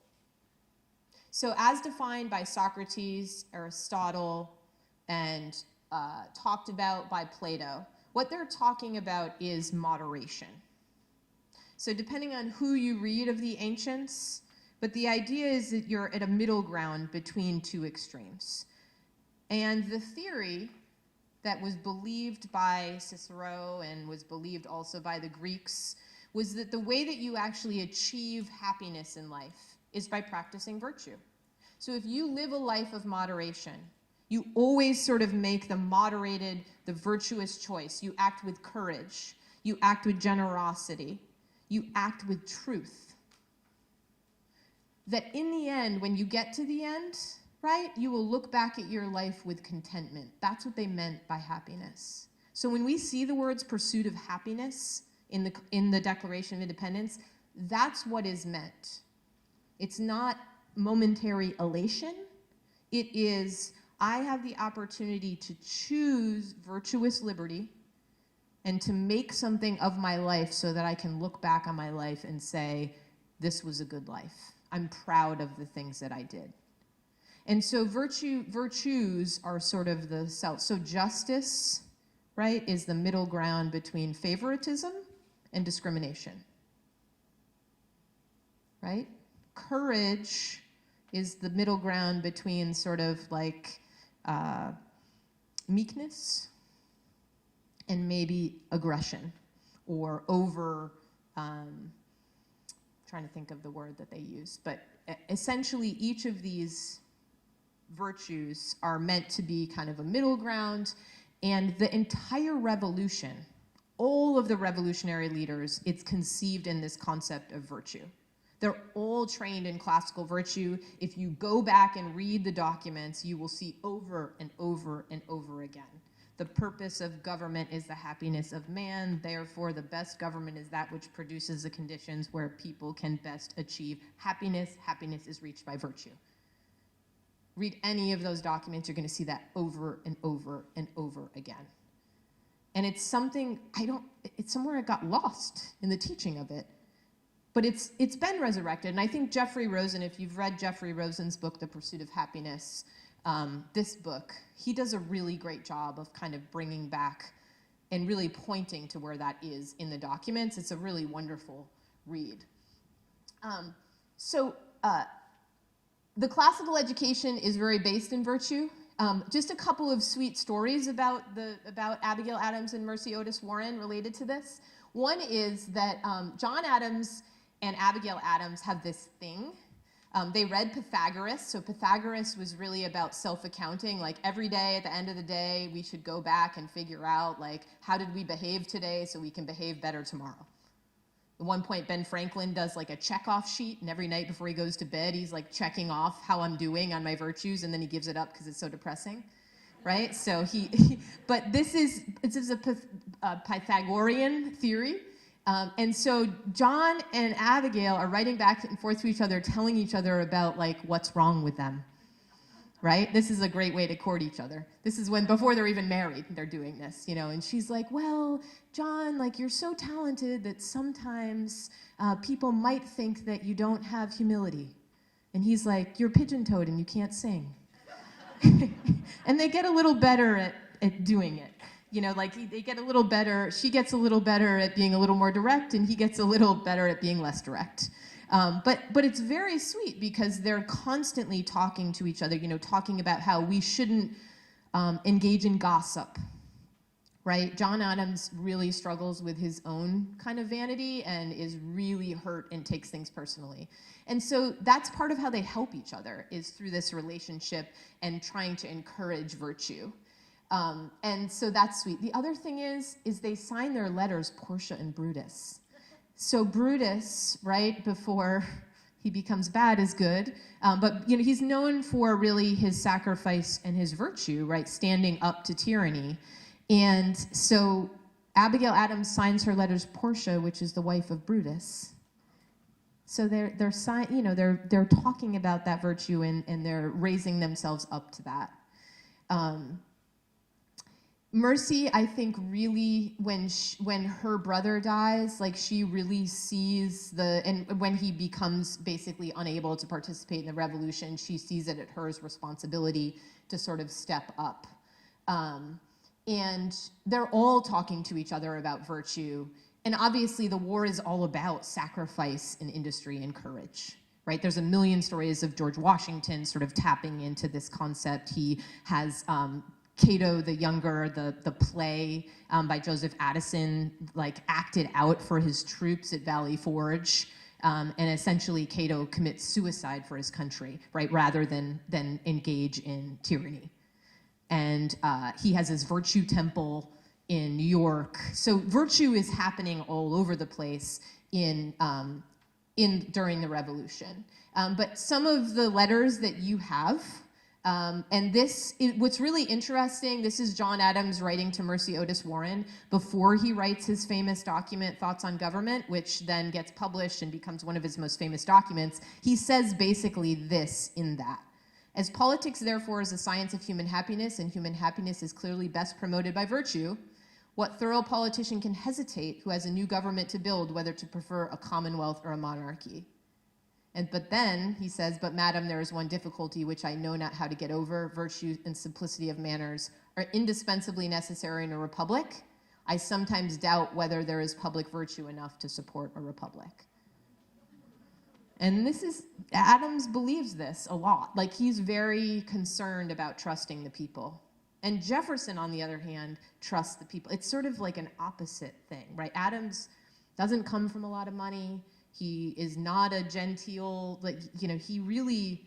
So as defined by Socrates, Aristotle, and talked about by Plato, what they're talking about is moderation. So depending on who you read of the ancients, but the idea is that you're at a middle ground between two extremes. And the theory that was believed by Cicero and was believed also by the Greeks was that the way that you actually achieve happiness in life is by practicing virtue. So if you live a life of moderation, you always sort of make the moderated, the virtuous choice. You act with courage. You act with generosity. You act with truth. That in the end, when you get to the end, right, you will look back at your life with contentment. That's what they meant by happiness. So when we see the words pursuit of happiness in the Declaration of Independence, that's what is meant. It's not momentary elation. It is, I have the opportunity to choose virtuous liberty and to make something of my life so that I can look back on my life and say, this was a good life. I'm proud of the things that I did. And so virtues are sort of the self. So justice, right, is the middle ground between favoritism and discrimination, right? Courage is the middle ground between sort of like meekness and maybe aggression or trying to think of the word that they use, but essentially each of these virtues are meant to be kind of a middle ground, and the entire revolution, all of the revolutionary leaders, it's conceived in this concept of virtue. They're all trained in classical virtue. If you go back and read the documents, you will see over and over and over again. The purpose of government is the happiness of man. Therefore, the best government is that which produces the conditions where people can best achieve happiness. Happiness is reached by virtue. Read any of those documents, you're going to see that over and over and over again. And it's something, it's somewhere it got lost in the teaching of it. But it's been resurrected. And I think Jeffrey Rosen, if you've read Jeffrey Rosen's book, The Pursuit of Happiness, this book, he does a really great job of kind of bringing back and really pointing to where that is in the documents. It's a really wonderful read. The classical education is very based in virtue. Just a couple of sweet stories about Abigail Adams and Mercy Otis Warren related to this. One is that John Adams and Abigail Adams have this thing. They read Pythagoras, so Pythagoras was really about self-accounting, like every day at the end of the day we should go back and figure out like how did we behave today so we can behave better tomorrow. At one point Ben Franklin does like a check-off sheet, and every night before he goes to bed he's like checking off how I'm doing on my virtues, and then he gives it up because it's so depressing, right? So but this is a Pythagorean theory. And so John and Abigail are writing back and forth to each other, telling each other about like what's wrong with them, right? This is a great way to court each other. This is before they're even married, they're doing this, you know, and she's like, well, John, like you're so talented that sometimes people might think that you don't have humility. And he's like, you're pigeon-toed and you can't sing. And they get a little better at doing it. You know, like they get a little better, she gets a little better at being a little more direct, and he gets a little better at being less direct. But it's very sweet because they're constantly talking to each other, you know, talking about how we shouldn't engage in gossip, right? John Adams really struggles with his own kind of vanity and is really hurt and takes things personally. And so that's part of how they help each other, is through this relationship and trying to encourage virtue. And so that's sweet. The other thing is they sign their letters Portia and Brutus. So Brutus, right, before he becomes bad, is good. But he's known for really his sacrifice and his virtue, right, standing up to tyranny. And so Abigail Adams signs her letters Portia, which is the wife of Brutus. So they're talking about that virtue and they're raising themselves up to that. Mercy, I think, really, when her brother dies, like, she really sees and when he becomes basically unable to participate in the revolution, she sees it as her responsibility to sort of step up. And they're all talking to each other about virtue. And obviously, the war is all about sacrifice and industry and courage, right? There's a million stories of George Washington sort of tapping into this concept. He has Cato the Younger, the play by Joseph Addison, like, acted out for his troops at Valley Forge. And essentially, Cato commits suicide for his country, right, rather than engage in tyranny. And he has his virtue temple in New York. So virtue is happening all over the place during the revolution. But some of the letters that you have, and what's really interesting, this is John Adams writing to Mercy Otis Warren before he writes his famous document, Thoughts on Government, which then gets published and becomes one of his most famous documents. He says basically this in that. As politics, therefore, is a science of human happiness, and human happiness is clearly best promoted by virtue, what thorough politician can hesitate who has a new government to build, whether to prefer a commonwealth or a monarchy? But then he says, but madam, there is one difficulty which I know not how to get over. Virtue and simplicity of manners are indispensably necessary in a republic. I sometimes doubt whether there is public virtue enough to support a republic. And Adams believes this a lot. Like, he's very concerned about trusting the people. And Jefferson, on the other hand, trusts the people. It's sort of like an opposite thing, right? Adams doesn't come from a lot of money. He is not a genteel, he really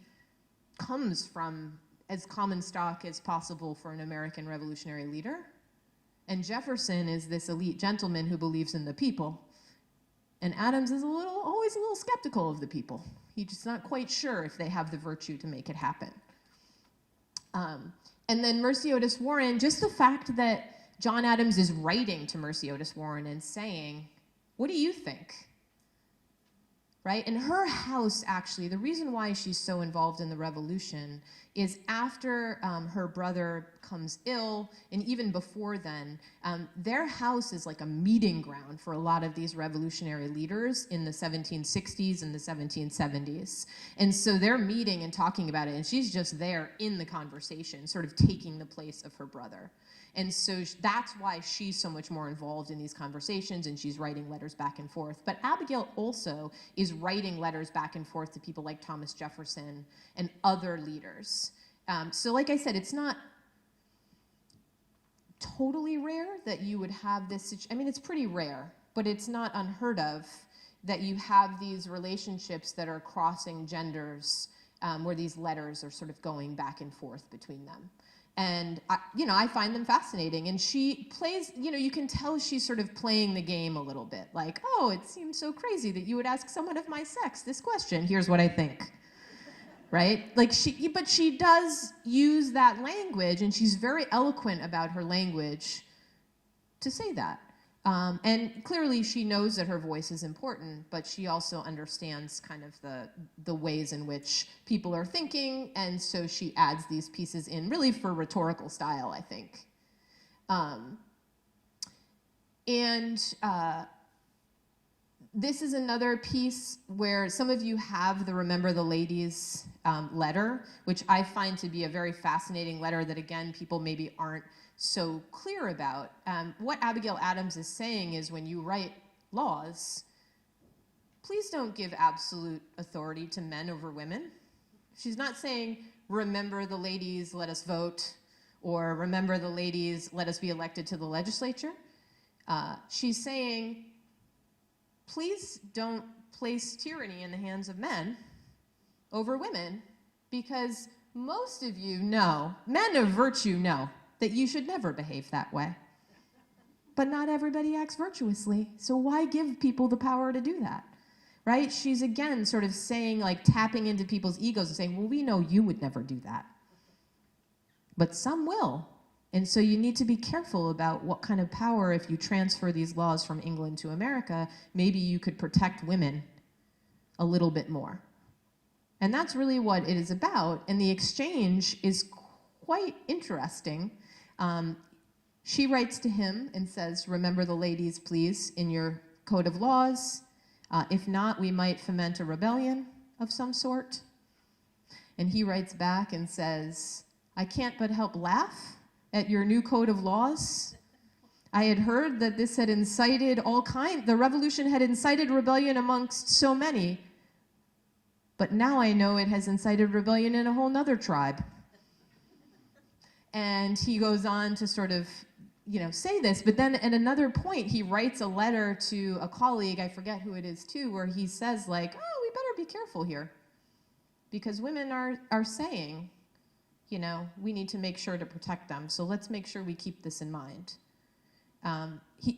comes from as common stock as possible for an American revolutionary leader. And Jefferson is this elite gentleman who believes in the people. And Adams is always a little skeptical of the people. He's just not quite sure if they have the virtue to make it happen. And then Mercy Otis Warren, just the fact that John Adams is writing to Mercy Otis Warren and saying, what do you think? Right? And her house, actually, the reason why she's so involved in the revolution is after her brother comes ill, and even before then, their house is like a meeting ground for a lot of these revolutionary leaders in the 1760s and the 1770s. And so they're meeting and talking about it, and she's just there in the conversation, sort of taking the place of her brother. And so that's why she's so much more involved in these conversations, and she's writing letters back and forth. But Abigail also is writing letters back and forth to people like Thomas Jefferson and other leaders. So like I said, it's not totally rare that you would have this, it's pretty rare, but it's not unheard of that you have these relationships that are crossing genders, where these letters are sort of going back and forth between them. And, I find them fascinating. And she plays, you can tell she's sort of playing the game a little bit. Like, oh, it seems so crazy that you would ask someone of my sex this question. Here's what I think. Right? Like, but she does use that language, and she's very eloquent about her language to say that. And clearly she knows that her voice is important, but she also understands kind of the ways in which people are thinking, and so she adds these pieces in really for rhetorical style, I think. This is another piece where some of you have the Remember the Ladies letter, which I find to be a very fascinating letter that, again, people maybe aren't so clear about. What Abigail Adams is saying is, when you write laws, please don't give absolute authority to men over women. She's not saying, remember the ladies, let us vote, or remember the ladies, let us be elected to the legislature. She's saying, please don't place tyranny in the hands of men over women, because most of you know, men of virtue know that you should never behave that way. But not everybody acts virtuously, so why give people the power to do that, right? She's again sort of saying, like tapping into people's egos and saying, well, we know you would never do that. But some will. And so you need to be careful about what kind of power, if you transfer these laws from England to America, maybe you could protect women a little bit more. And that's really what it is about. And the exchange is quite interesting. She writes to him and says, remember the ladies, please, in your code of laws. If not, we might foment a rebellion of some sort. And he writes back and says, I can't but help laugh at your new code of laws. I had heard that this had incited the revolution had incited rebellion amongst so many, but now I know it has incited rebellion in a whole nother tribe. And he goes on to sort of, say this, but then at another point, he writes a letter to a colleague, I forget who it is too, where he says like, oh, we better be careful here, because women are saying, we need to make sure to protect them. So let's make sure we keep this in mind.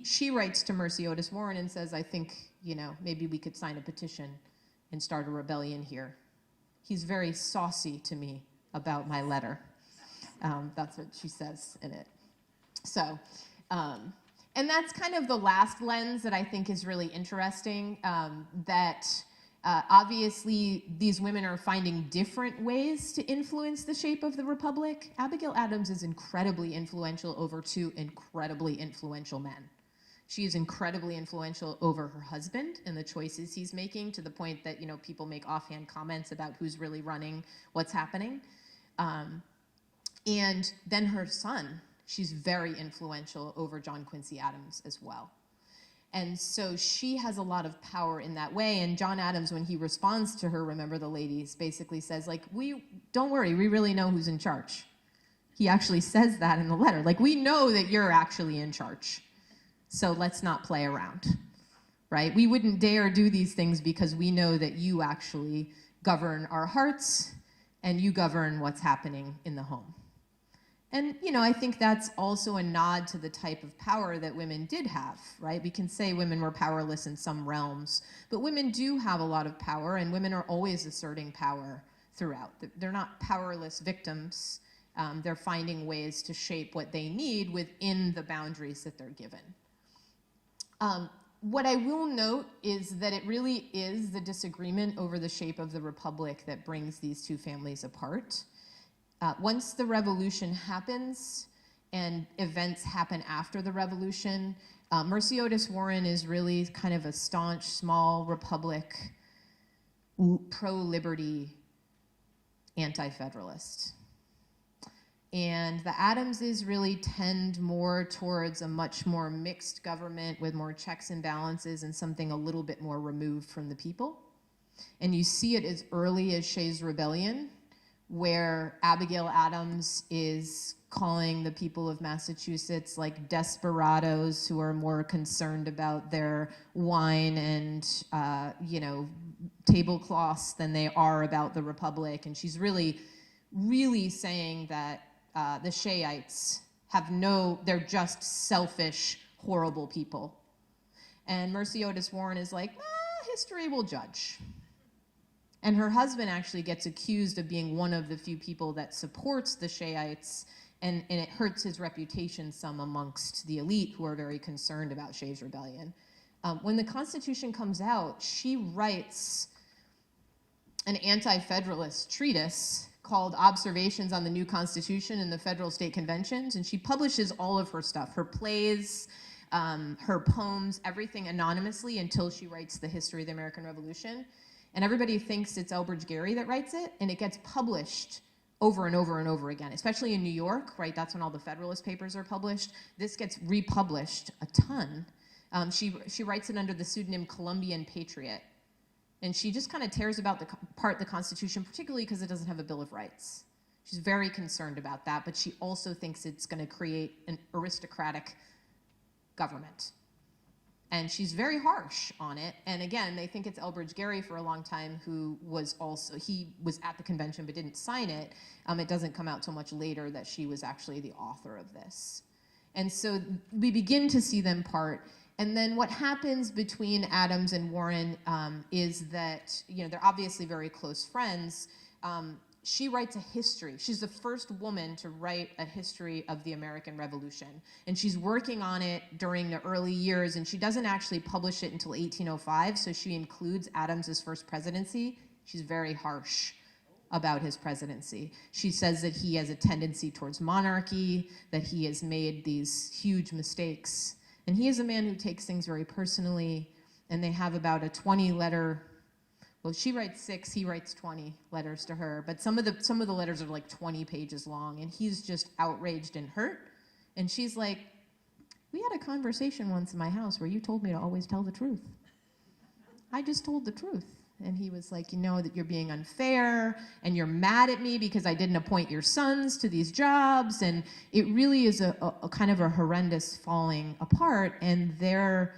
She writes to Mercy Otis Warren and says, I think, maybe we could sign a petition and start a rebellion here. He's very saucy to me about my letter. That's what she says in it. So, and that's kind of the last lens that I think is really interesting, that obviously, these women are finding different ways to influence the shape of the Republic. Abigail Adams is incredibly influential over two incredibly influential men. She is incredibly influential over her husband and the choices he's making, to the point that, people make offhand comments about who's really running, what's happening. And then her son, she's very influential over John Quincy Adams as well. And so she has a lot of power in that way. And John Adams, when he responds to her, remember the ladies, basically says, like, don't worry, we really know who's in charge. He actually says that in the letter. Like, we know that you're actually in charge. So let's not play around, right? We wouldn't dare do these things because we know that you actually govern our hearts and you govern what's happening in the home. And, I think that's also a nod to the type of power that women did have, right? We can say women were powerless in some realms, but women do have a lot of power, and women are always asserting power throughout. They're not powerless victims. They're finding ways to shape what they need within the boundaries that they're given. What I will note is that it really is the disagreement over the shape of the Republic that brings these two families apart. Once the revolution happens and events happen after the revolution, Mercy Otis Warren is really kind of a staunch, small Republic, pro-liberty, anti-federalist. And the Adamses really tend more towards a much more mixed government with more checks and balances and something a little bit more removed from the people. And you see it as early as Shays' Rebellion, where Abigail Adams is calling the people of Massachusetts like desperados who are more concerned about their wine and, tablecloths than they are about the Republic. And she's really, really saying that the Shayites they're just selfish, horrible people. And Mercy Otis Warren is like, history will judge. And her husband actually gets accused of being one of the few people that supports the Shayites, and it hurts his reputation some amongst the elite who are very concerned about Shays' Rebellion. When the Constitution comes out, she writes an anti-federalist treatise called Observations on the New Constitution and the Federal State Conventions, and she publishes all of her stuff, her plays, her poems, everything anonymously until she writes the history of the American Revolution. And everybody thinks it's Elbridge Gerry that writes it, and it gets published over and over and over again, especially in New York, right? That's when all the Federalist Papers are published. This gets republished a ton. She writes it under the pseudonym Columbian Patriot. And she just kind of tears apart the Constitution, particularly because it doesn't have a Bill of Rights. She's very concerned about that, but she also thinks it's going to create an aristocratic government. And she's very harsh on it. And again, they think it's Elbridge Gerry for a long time, who was also, he was at the convention but didn't sign it. It doesn't come out till much later that she was actually the author of this. And so we begin to see them part. And then what happens between Adams and Warren is that, they're obviously very close friends. She writes a history. She's the first woman to write a history of the American Revolution. And she's working on it during the early years, and she doesn't actually publish it until 1805, so she includes Adams's first presidency. She's very harsh about his presidency. She says that he has a tendency towards monarchy, that he has made these huge mistakes. And he is a man who takes things very personally, and they have about a 20-letter. Well, she writes 6, he writes 20 letters to her, but some of the letters are like 20 pages long, and he's just outraged and hurt. And she's like, "We had a conversation once in my house where you told me to always tell the truth. I just told the truth." And he was like, "You know that you're being unfair, and you're mad at me because I didn't appoint your sons to these jobs." And it really is a kind of a horrendous falling apart, and they're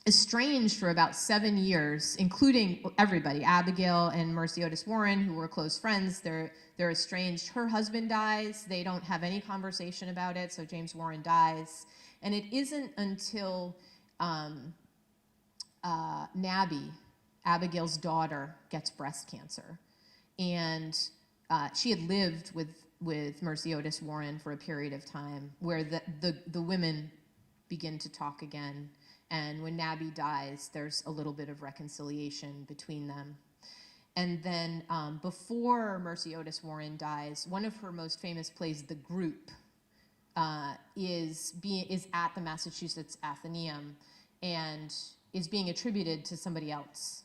estranged for about 7 years, including everybody, Abigail and Mercy Otis Warren, who were close friends. They're estranged. Her husband dies. They don't have any conversation about it, so James Warren dies. And it isn't until Nabby, Abigail's daughter, gets breast cancer. And she had lived with Mercy Otis Warren for a period of time where the women begin to talk again. And when Nabby dies, there's a little bit of reconciliation between them. And then before Mercy Otis Warren dies, one of her most famous plays, The Group, is at the Massachusetts Athenaeum and is being attributed to somebody else.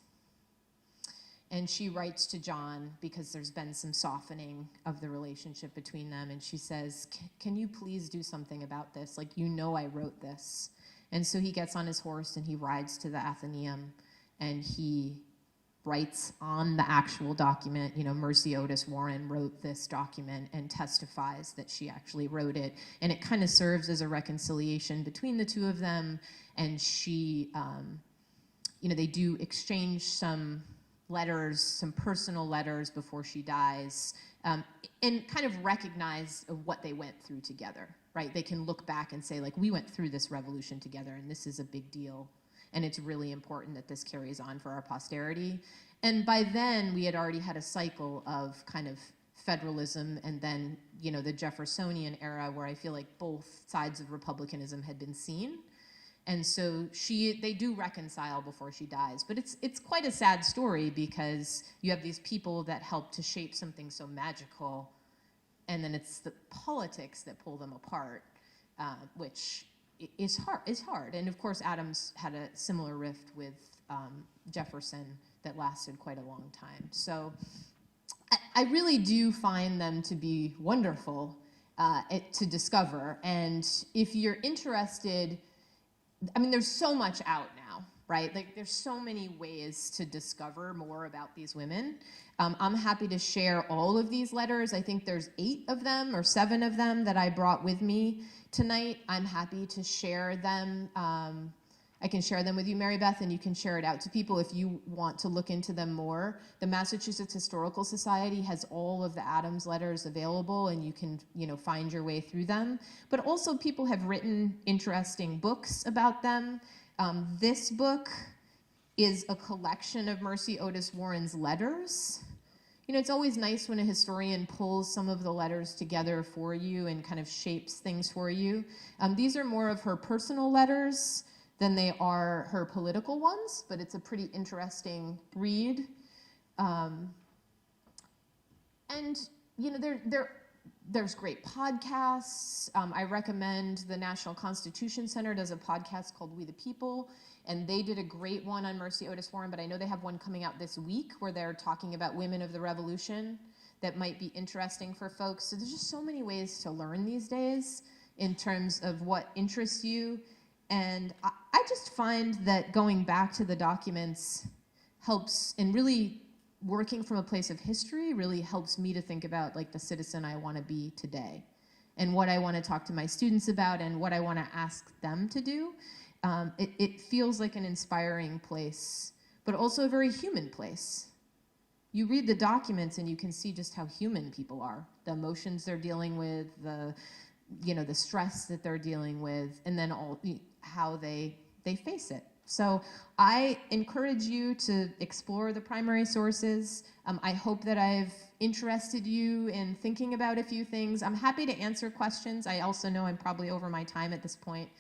And she writes to John because there's been some softening of the relationship between them. And she says, "Can you please do something about this? Like, I wrote this." And so he gets on his horse and he rides to the Athenaeum and he writes on the actual document, Mercy Otis Warren wrote this document, and testifies that she actually wrote it. And it kind of serves as a reconciliation between the two of them. And she, they do exchange some letters, some personal letters before she dies, and kind of recognize what they went through together. Right? They can look back and say, like, we went through this revolution together, and this is a big deal, and it's really important that this carries on for our posterity. And by then, we had already had a cycle of kind of federalism, and then, the Jeffersonian era, where I feel like both sides of republicanism had been seen. And so they do reconcile before she dies. But it's quite a sad story, because you have these people that help to shape something so magical, and then it's the politics that pull them apart, which is hard. And of course, Adams had a similar rift with Jefferson that lasted quite a long time. So I really do find them to be wonderful to discover. And if you're interested, there's so much out now, right? Like, there's so many ways to discover more about these women. I'm happy to share all of these letters. I think there's 8 of them or 7 of them that I brought with me tonight. I'm happy to share them. I can share them with you, Mary Beth, and you can share it out to people if you want to look into them more. The Massachusetts Historical Society has all of the Adams letters available, and you can, find your way through them. But also, people have written interesting books about them. This book is a collection of Mercy Otis Warren's letters. It's always nice when a historian pulls some of the letters together for you and kind of shapes things for you. These are more of her personal letters than they are her political ones, but it's a pretty interesting read. And there's great podcasts. I recommend the National Constitution Center does a podcast called We the People, and they did a great one on Mercy Otis Warren, but I know they have one coming out this week where they're talking about women of the Revolution that might be interesting for folks. So there's just so many ways to learn these days in terms of what interests you. And I just find that going back to the documents helps, and really working from a place of history really helps me to think about, like, the citizen I want to be today and what I want to talk to my students about and what I want to ask them to do. It feels like an inspiring place, but also a very human place. You read the documents and you can see just how human people are, the emotions they're dealing with, the stress that they're dealing with, and then how they face it. So I encourage you to explore the primary sources. I hope that I've interested you in thinking about a few things. I'm happy to answer questions. I also know I'm probably over my time at this point.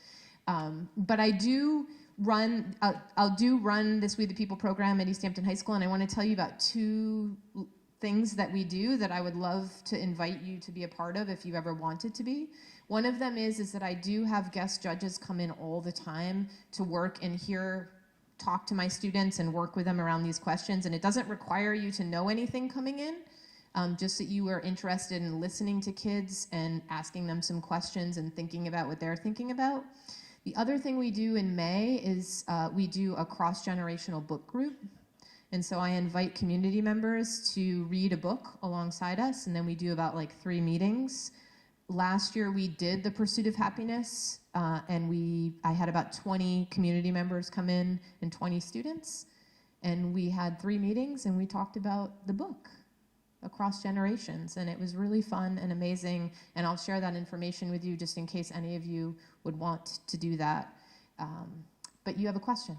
But I do run, I'll run this We the People program at East Hampton High School, and I want to tell you about 2 things that we do that I would love to invite you to be a part of if you ever wanted to be. One of them is that I do have guest judges come in all the time to work and talk to my students and work with them around these questions. And it doesn't require you to know anything coming in, just that you are interested in listening to kids and asking them some questions and thinking about what they're thinking about. The other thing we do in May is we do a cross-generational book group. And so I invite community members to read a book alongside us, and then we do about 3 meetings. Last year we did The Pursuit of Happiness, and I had about 20 community members come in and 20 students. And we had 3 meetings and we talked about the book across generations, and it was really fun and amazing. And I'll share that information with you just in case any of you would want to do that. But you have a question?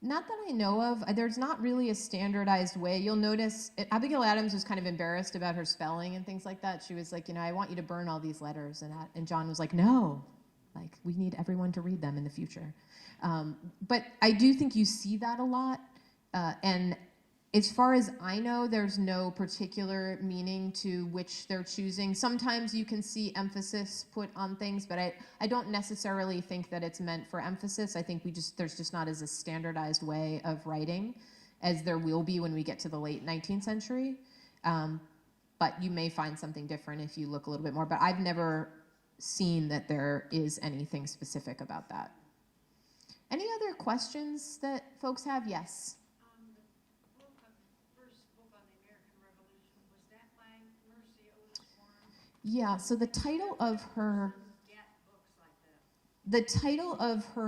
Not that I know of. There's not really a standardized way. You'll notice Abigail Adams was kind of embarrassed about her spelling and things like that. She was like, I want you to burn all these letters. And John was like, no, we need everyone to read them in the future. But I do think you see that a lot. And as far as I know, there's no particular meaning to which they're choosing. Sometimes you can see emphasis put on things, but I don't necessarily think that it's meant for emphasis. I think there's just not as a standardized way of writing as there will be when we get to the late 19th century. But you may find something different if you look a little bit more. But I've never seen that there is anything specific about that. Any other questions that folks have? Yes. Yeah, so the title of her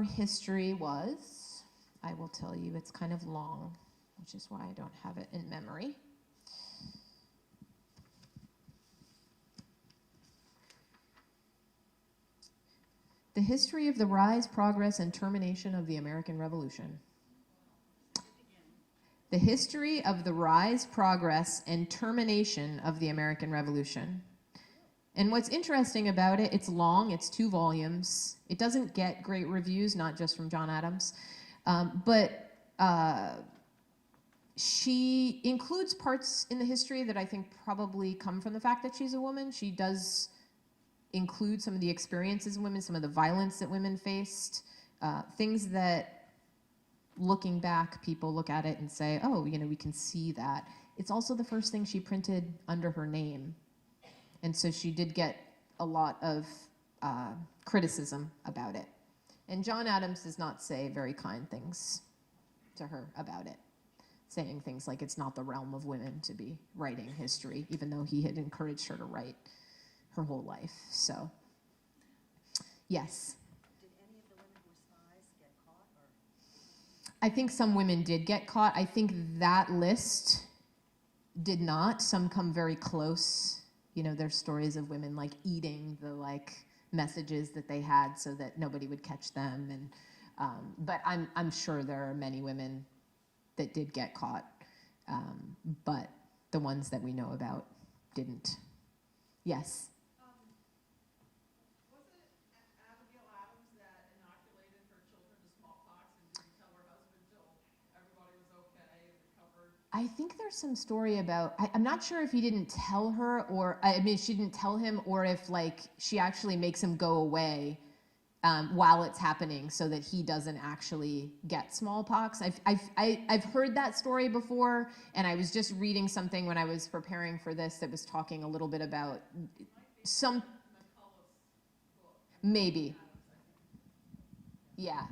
history was, I will tell you, it's kind of long, which is why I don't have it in memory. The History of the Rise, Progress, and Termination of the American Revolution. The History of the Rise, Progress, and Termination of the American Revolution. And what's interesting about it, it's long, it's 2 volumes. It doesn't get great reviews, not just from John Adams. But she includes parts in the history that I think probably come from the fact that she's a woman. She does include some of the experiences of women, some of the violence that women faced, things that, looking back, people look at it and say, oh, we can see that. It's also the first thing she printed under her name. And so she did get a lot of criticism about it. And John Adams does not say very kind things to her about it, saying things like it's not the realm of women to be writing history, even though he had encouraged her to write her whole life. So, yes? Did any of the women who were spies get caught? Or? I think some women did get caught. I think that list did not. Some come very close. There's stories of women eating the messages that they had so that nobody would catch them. And but I'm sure there are many women that did get caught, but the ones that we know about didn't. Yes. Was it Abigail Adams that inoculated her children to smallpox and didn't tell her husband till everybody was okay and recovered? I think there's some story about, I'm not sure if he didn't tell her, or she didn't tell him, or if she actually makes him go away while it's happening so that he doesn't actually get smallpox. I've heard that story before, and I was just reading something when I was preparing for this that was talking a little bit about some, maybe. Yeah,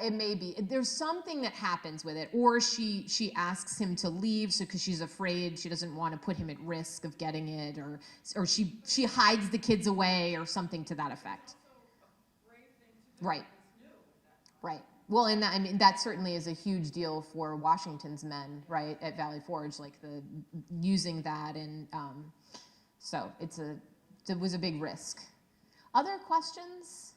it may be. There's something that happens with it, or she asks him to leave because she's afraid, she doesn't want to put him at risk of getting it, or she hides the kids away or something to that effect. Right. Right. Well, and that, I mean, that certainly is a huge deal for Washington's men, right, at Valley Forge, like the using that, and so it was a big risk. Other questions?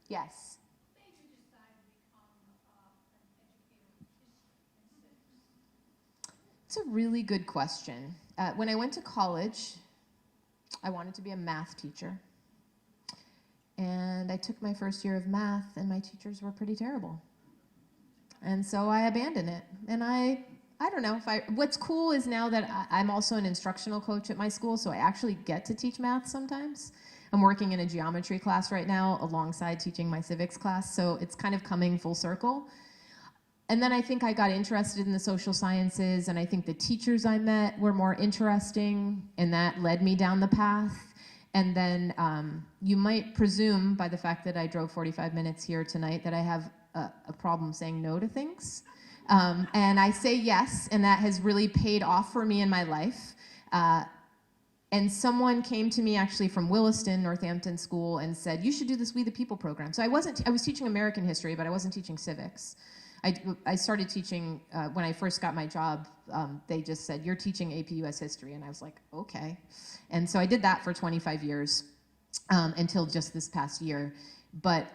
Yes. What made you decide to become an educator of history and civics? It's a really good question. When I went to college, I wanted to be a math teacher. And I took my first year of math, and my teachers were pretty terrible. And so I abandoned it. And I don't know, what's cool is now that I'm also an instructional coach at my school, so I actually get to teach math sometimes. I'm working in a geometry class right now alongside teaching my civics class, so it's kind of coming full circle. And then I think I got interested in the social sciences, and I think the teachers I met were more interesting, and that led me down the path. And then you might presume by the fact that I drove 45 minutes here tonight that I have a problem saying no to things. And I say yes, and that has really paid off for me in my life. And someone came to me actually from Williston, Northampton School, and said, you should do this We the People program. So I was teaching American history, but I wasn't teaching civics. I started teaching, when I first got my job, they just said, you're teaching AP US history. And I was like, okay. And so I did that for 25 years until just this past year. But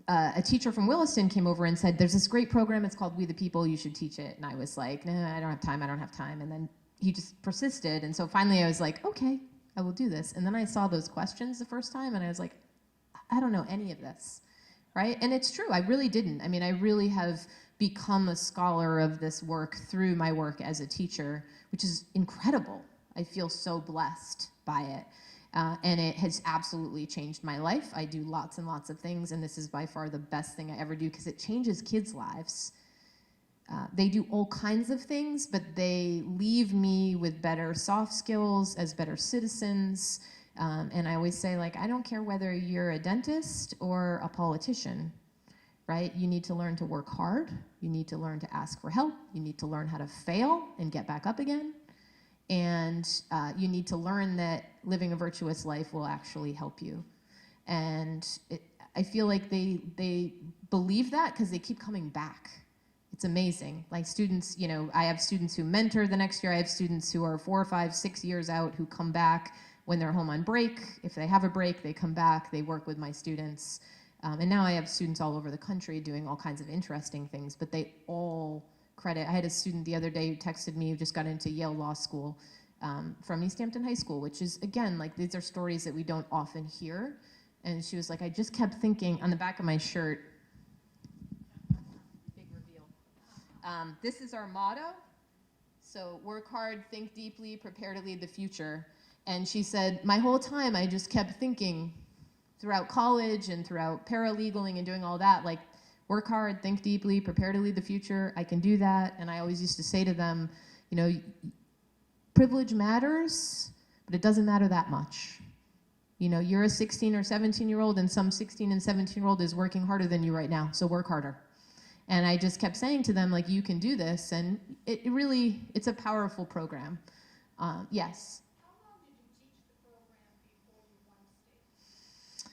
a teacher from Williston came over and said, there's this great program, it's called We the People, you should teach it. And I was like, nah, I don't have time. And then he just persisted. And so finally I was like, okay, I will do this. And then I saw those questions the first time, and I was like, I don't know any of this, right? And it's true, I really didn't. I mean, I really have become a scholar of this work through my work as a teacher, which is incredible. I feel so blessed by it. And it has absolutely changed my life. I do lots and lots of things, and this is by far the best thing I ever do because it changes kids' lives. They do all kinds of things, but they leave me with better soft skills as better citizens. And I always say, like, I don't care whether you're a dentist or a politician, right? You need to learn to work hard. You need to learn to ask for help. You need to learn how to fail and get back up again. And you need to learn that living a virtuous life will actually help you. And I feel like they believe that because they keep coming back. It's amazing. Like students, you know, I have students who mentor the next year. I have students who are 4 or 5, 6 years out who come back when they're home on break. If they have a break, they come back. They work with my students. And now I have students all over the country doing all kinds of interesting things, but they all credit. I had a student the other day who texted me who just got into Yale Law School from East Hampton High School, which is, again, like these are stories that we don't often hear. And she was like, I just kept thinking on the back of my shirt, big reveal. This is our motto. So work hard, think deeply, prepare to lead the future. And she said, my whole time I just kept thinking throughout college and throughout paralegaling and doing all that, like, work hard, think deeply, prepare to lead the future. I can do that. And I always used to say to them, you know, privilege matters, but it doesn't matter that much. You know, you're a 16 or 17-year-old, and some 16 and 17-year-old is working harder than you right now, so work harder. And I just kept saying to them, like, you can do this, and it's a powerful program. Yes? How long did you teach the program before you won state?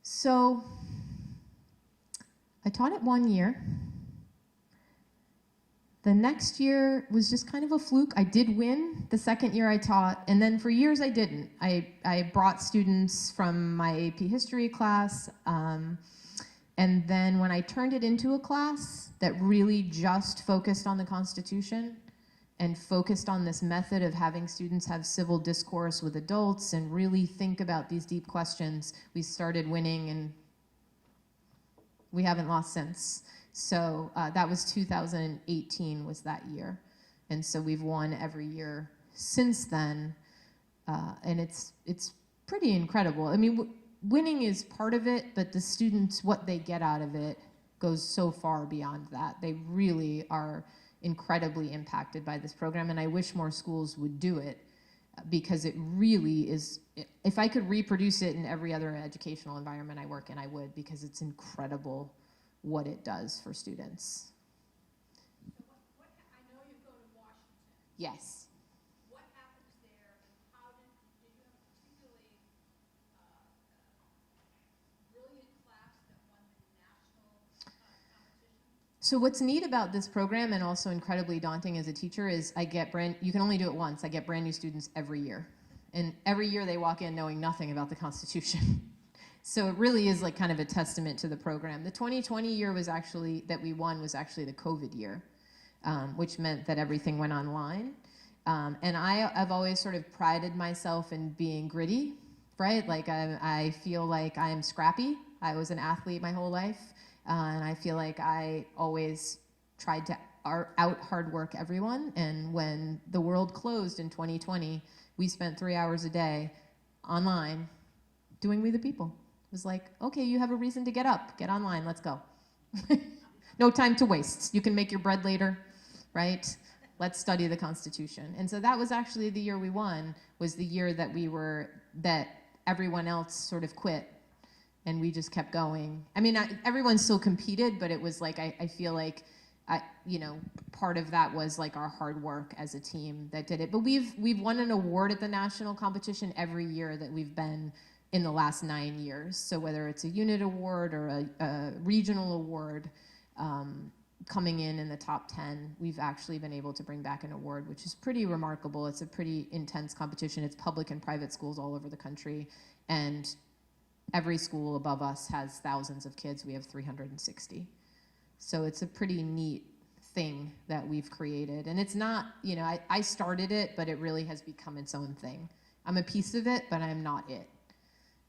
So I taught it 1 year. The next year was just kind of a fluke. I did win the second year I taught, and then for years I didn't. I brought students from my AP history class, and then when I turned it into a class that really just focused on the Constitution and focused on this method of having students have civil discourse with adults and really think about these deep questions, we started winning, and we haven't lost since. So that was 2018 was that year. And so we've won every year since then. And it's pretty incredible. I mean, winning is part of it, but the students, what they get out of it goes so far beyond that. They really are incredibly impacted by this program, and I wish more schools would do it, because it really is, if I could reproduce it in every other educational environment I work in, I would, because it's incredible what it does for students. So I know you go to Washington. Yes. What happens there, and how did you have a particularly brilliant class that won the national competition? So what's neat about this program, and also incredibly daunting as a teacher, is you can only do it once. I get brand new students every year. And every year they walk in knowing nothing about the Constitution. So it really is like kind of a testament to the program. The 2020 year that we won was actually the COVID year, which meant that everything went online. And I've always sort of prided myself in being gritty, right? Like I feel like I am scrappy. I was an athlete my whole life. And I feel like I always tried to out hard work everyone. And when the world closed in 2020, we spent 3 hours a day online doing We the People. It was like, okay, you have a reason to get up. Get online. Let's go. No time to waste. You can make your bread later, right? Let's study the Constitution. And so that was actually the year we won, was the year that everyone else sort of quit. And we just kept going. I mean, everyone still competed, but it was like, I feel like, part of that was like our hard work as a team that did it. But we've won an award at the national competition every year that we've been in the last 9 years. So whether it's a unit award or a regional award, coming in the top 10, we've actually been able to bring back an award, which is pretty remarkable. It's a pretty intense competition. It's public and private schools all over the country. And every school above us has thousands of kids. We have 360. So it's a pretty neat thing that we've created. And it's not, I started it, but it really has become its own thing. I'm a piece of it, but I'm not it.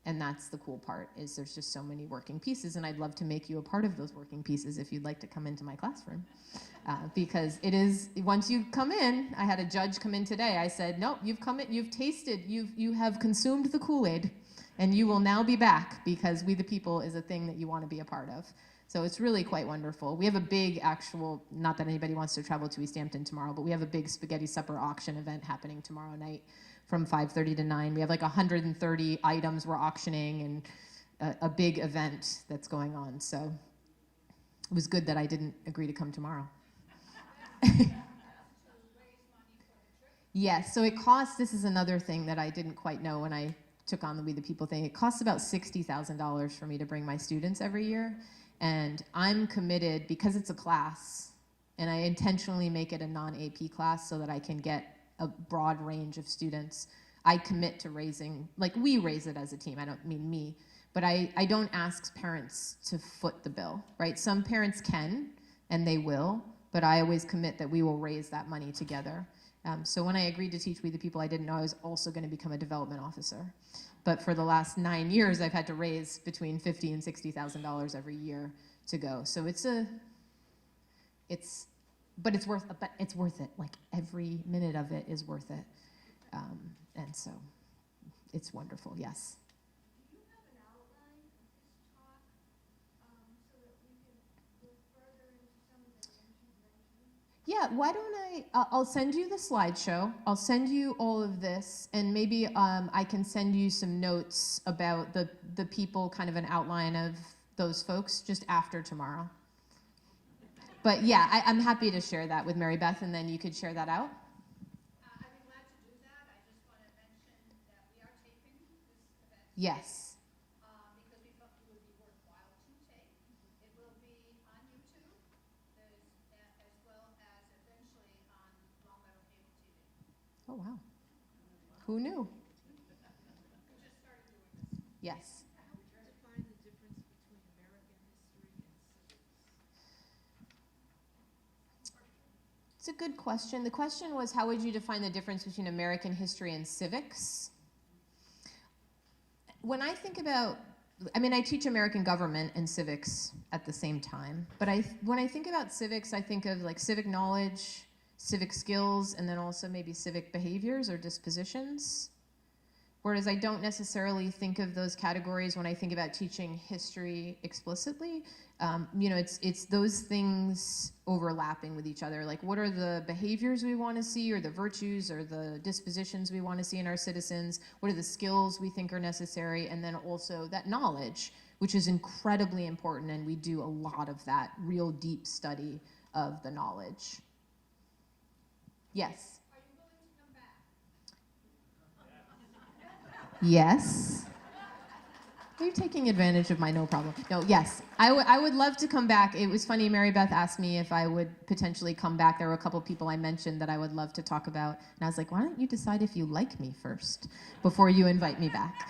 And that's the cool part, is there's just so many working pieces, and I'd love to make you a part of those working pieces if you'd like to come into my classroom. Because it is, once you come in, I had a judge come in today, I said, nope, you've come in, you've tasted, you have consumed the Kool-Aid, and you will now be back, because We the People is a thing that you want to be a part of. So it's really quite wonderful. We have a big not that anybody wants to travel to East Hampton tomorrow, but we have a big spaghetti supper auction event happening tomorrow night from 5:30 to 9. We have like 130 items we're auctioning, and a big event that's going on. So it was good that I didn't agree to come tomorrow. Yes, so it costs, this is another thing that I didn't quite know when I took on the We the People thing. It costs about $60,000 for me to bring my students every year. And I'm committed, because it's a class, and I intentionally make it a non-AP class so that I can get a broad range of students. I commit to raising, like we raise it as a team, I don't mean me, but I don't ask parents to foot the bill, right? Some parents can, and they will, but I always commit that we will raise that money together. So when I agreed to teach We the People, I didn't know I was also going to become a development officer. But for the last 9 years, I've had to raise between $50,000 and $60,000 every year to go. So it's worth it. Like every minute of it is worth it. And so it's wonderful, yes. Do you have an outline of this talk so that we can go further into some of the things you mentioned? Yeah, why don't I'll send you the slideshow. I'll send you all of this, and maybe I can send you some notes about the people, kind of an outline of those folks just after tomorrow. But yeah, I'm happy to share that with Mary Beth, and then you could share that out. I'd be glad to do that. I just want to mention that we are taping this event. Yes. Because we thought it would be worthwhile to tape. It will be on YouTube, as well as eventually on Long Meadow Cable TV. Oh, wow. Who knew? We just started doing this. Yes. Define the difference between American history and civics. It's a good question. The question was, how would you define the difference between American history and civics? When I think about, I teach American government and civics at the same time, but when I think about civics, I think of like civic knowledge, civic skills, and then also maybe civic behaviors or dispositions. whereas I don't necessarily think of those categories when I think about teaching history explicitly. It's those things overlapping with each other. Like, what are the behaviors we want to see, or the virtues, or the dispositions we want to see in our citizens? What are the skills we think are necessary? And then also that knowledge, which is incredibly important, and we do a lot of that real deep study of the knowledge. Yes? Are you willing to come back? Yes. You're taking advantage of my no problem. No, yes. I would love to come back. It was funny, Mary Beth asked me if I would potentially come back. There were a couple people I mentioned that I would love to talk about. And I was like, why don't you decide if you like me first before you invite me back?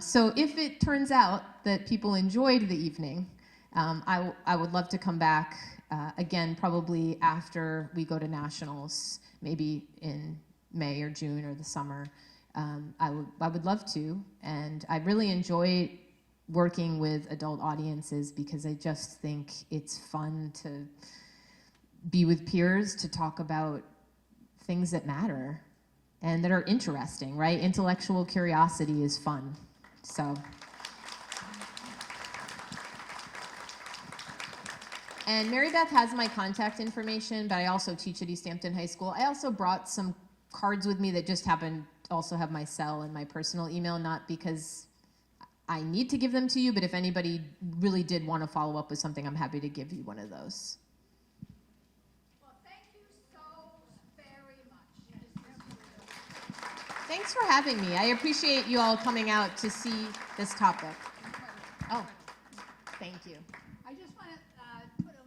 So if it turns out that people enjoyed the evening, I would love to come back again, probably after we go to nationals, maybe in May or June or the summer. I would love to, and I really enjoy working with adult audiences because I just think it's fun to be with peers, to talk about things that matter and that are interesting, right? Intellectual curiosity is fun. So. And Mary Beth has my contact information, but I also teach at East Hampton High School. I also brought some cards with me that just happen to also have my cell and my personal email, not because I need to give them to you, but if anybody really did want to follow up with something, I'm happy to give you one of those. Well, thank you so very much. Thanks for having me. I appreciate you all coming out to see this topic. Oh, thank you. I just want to put a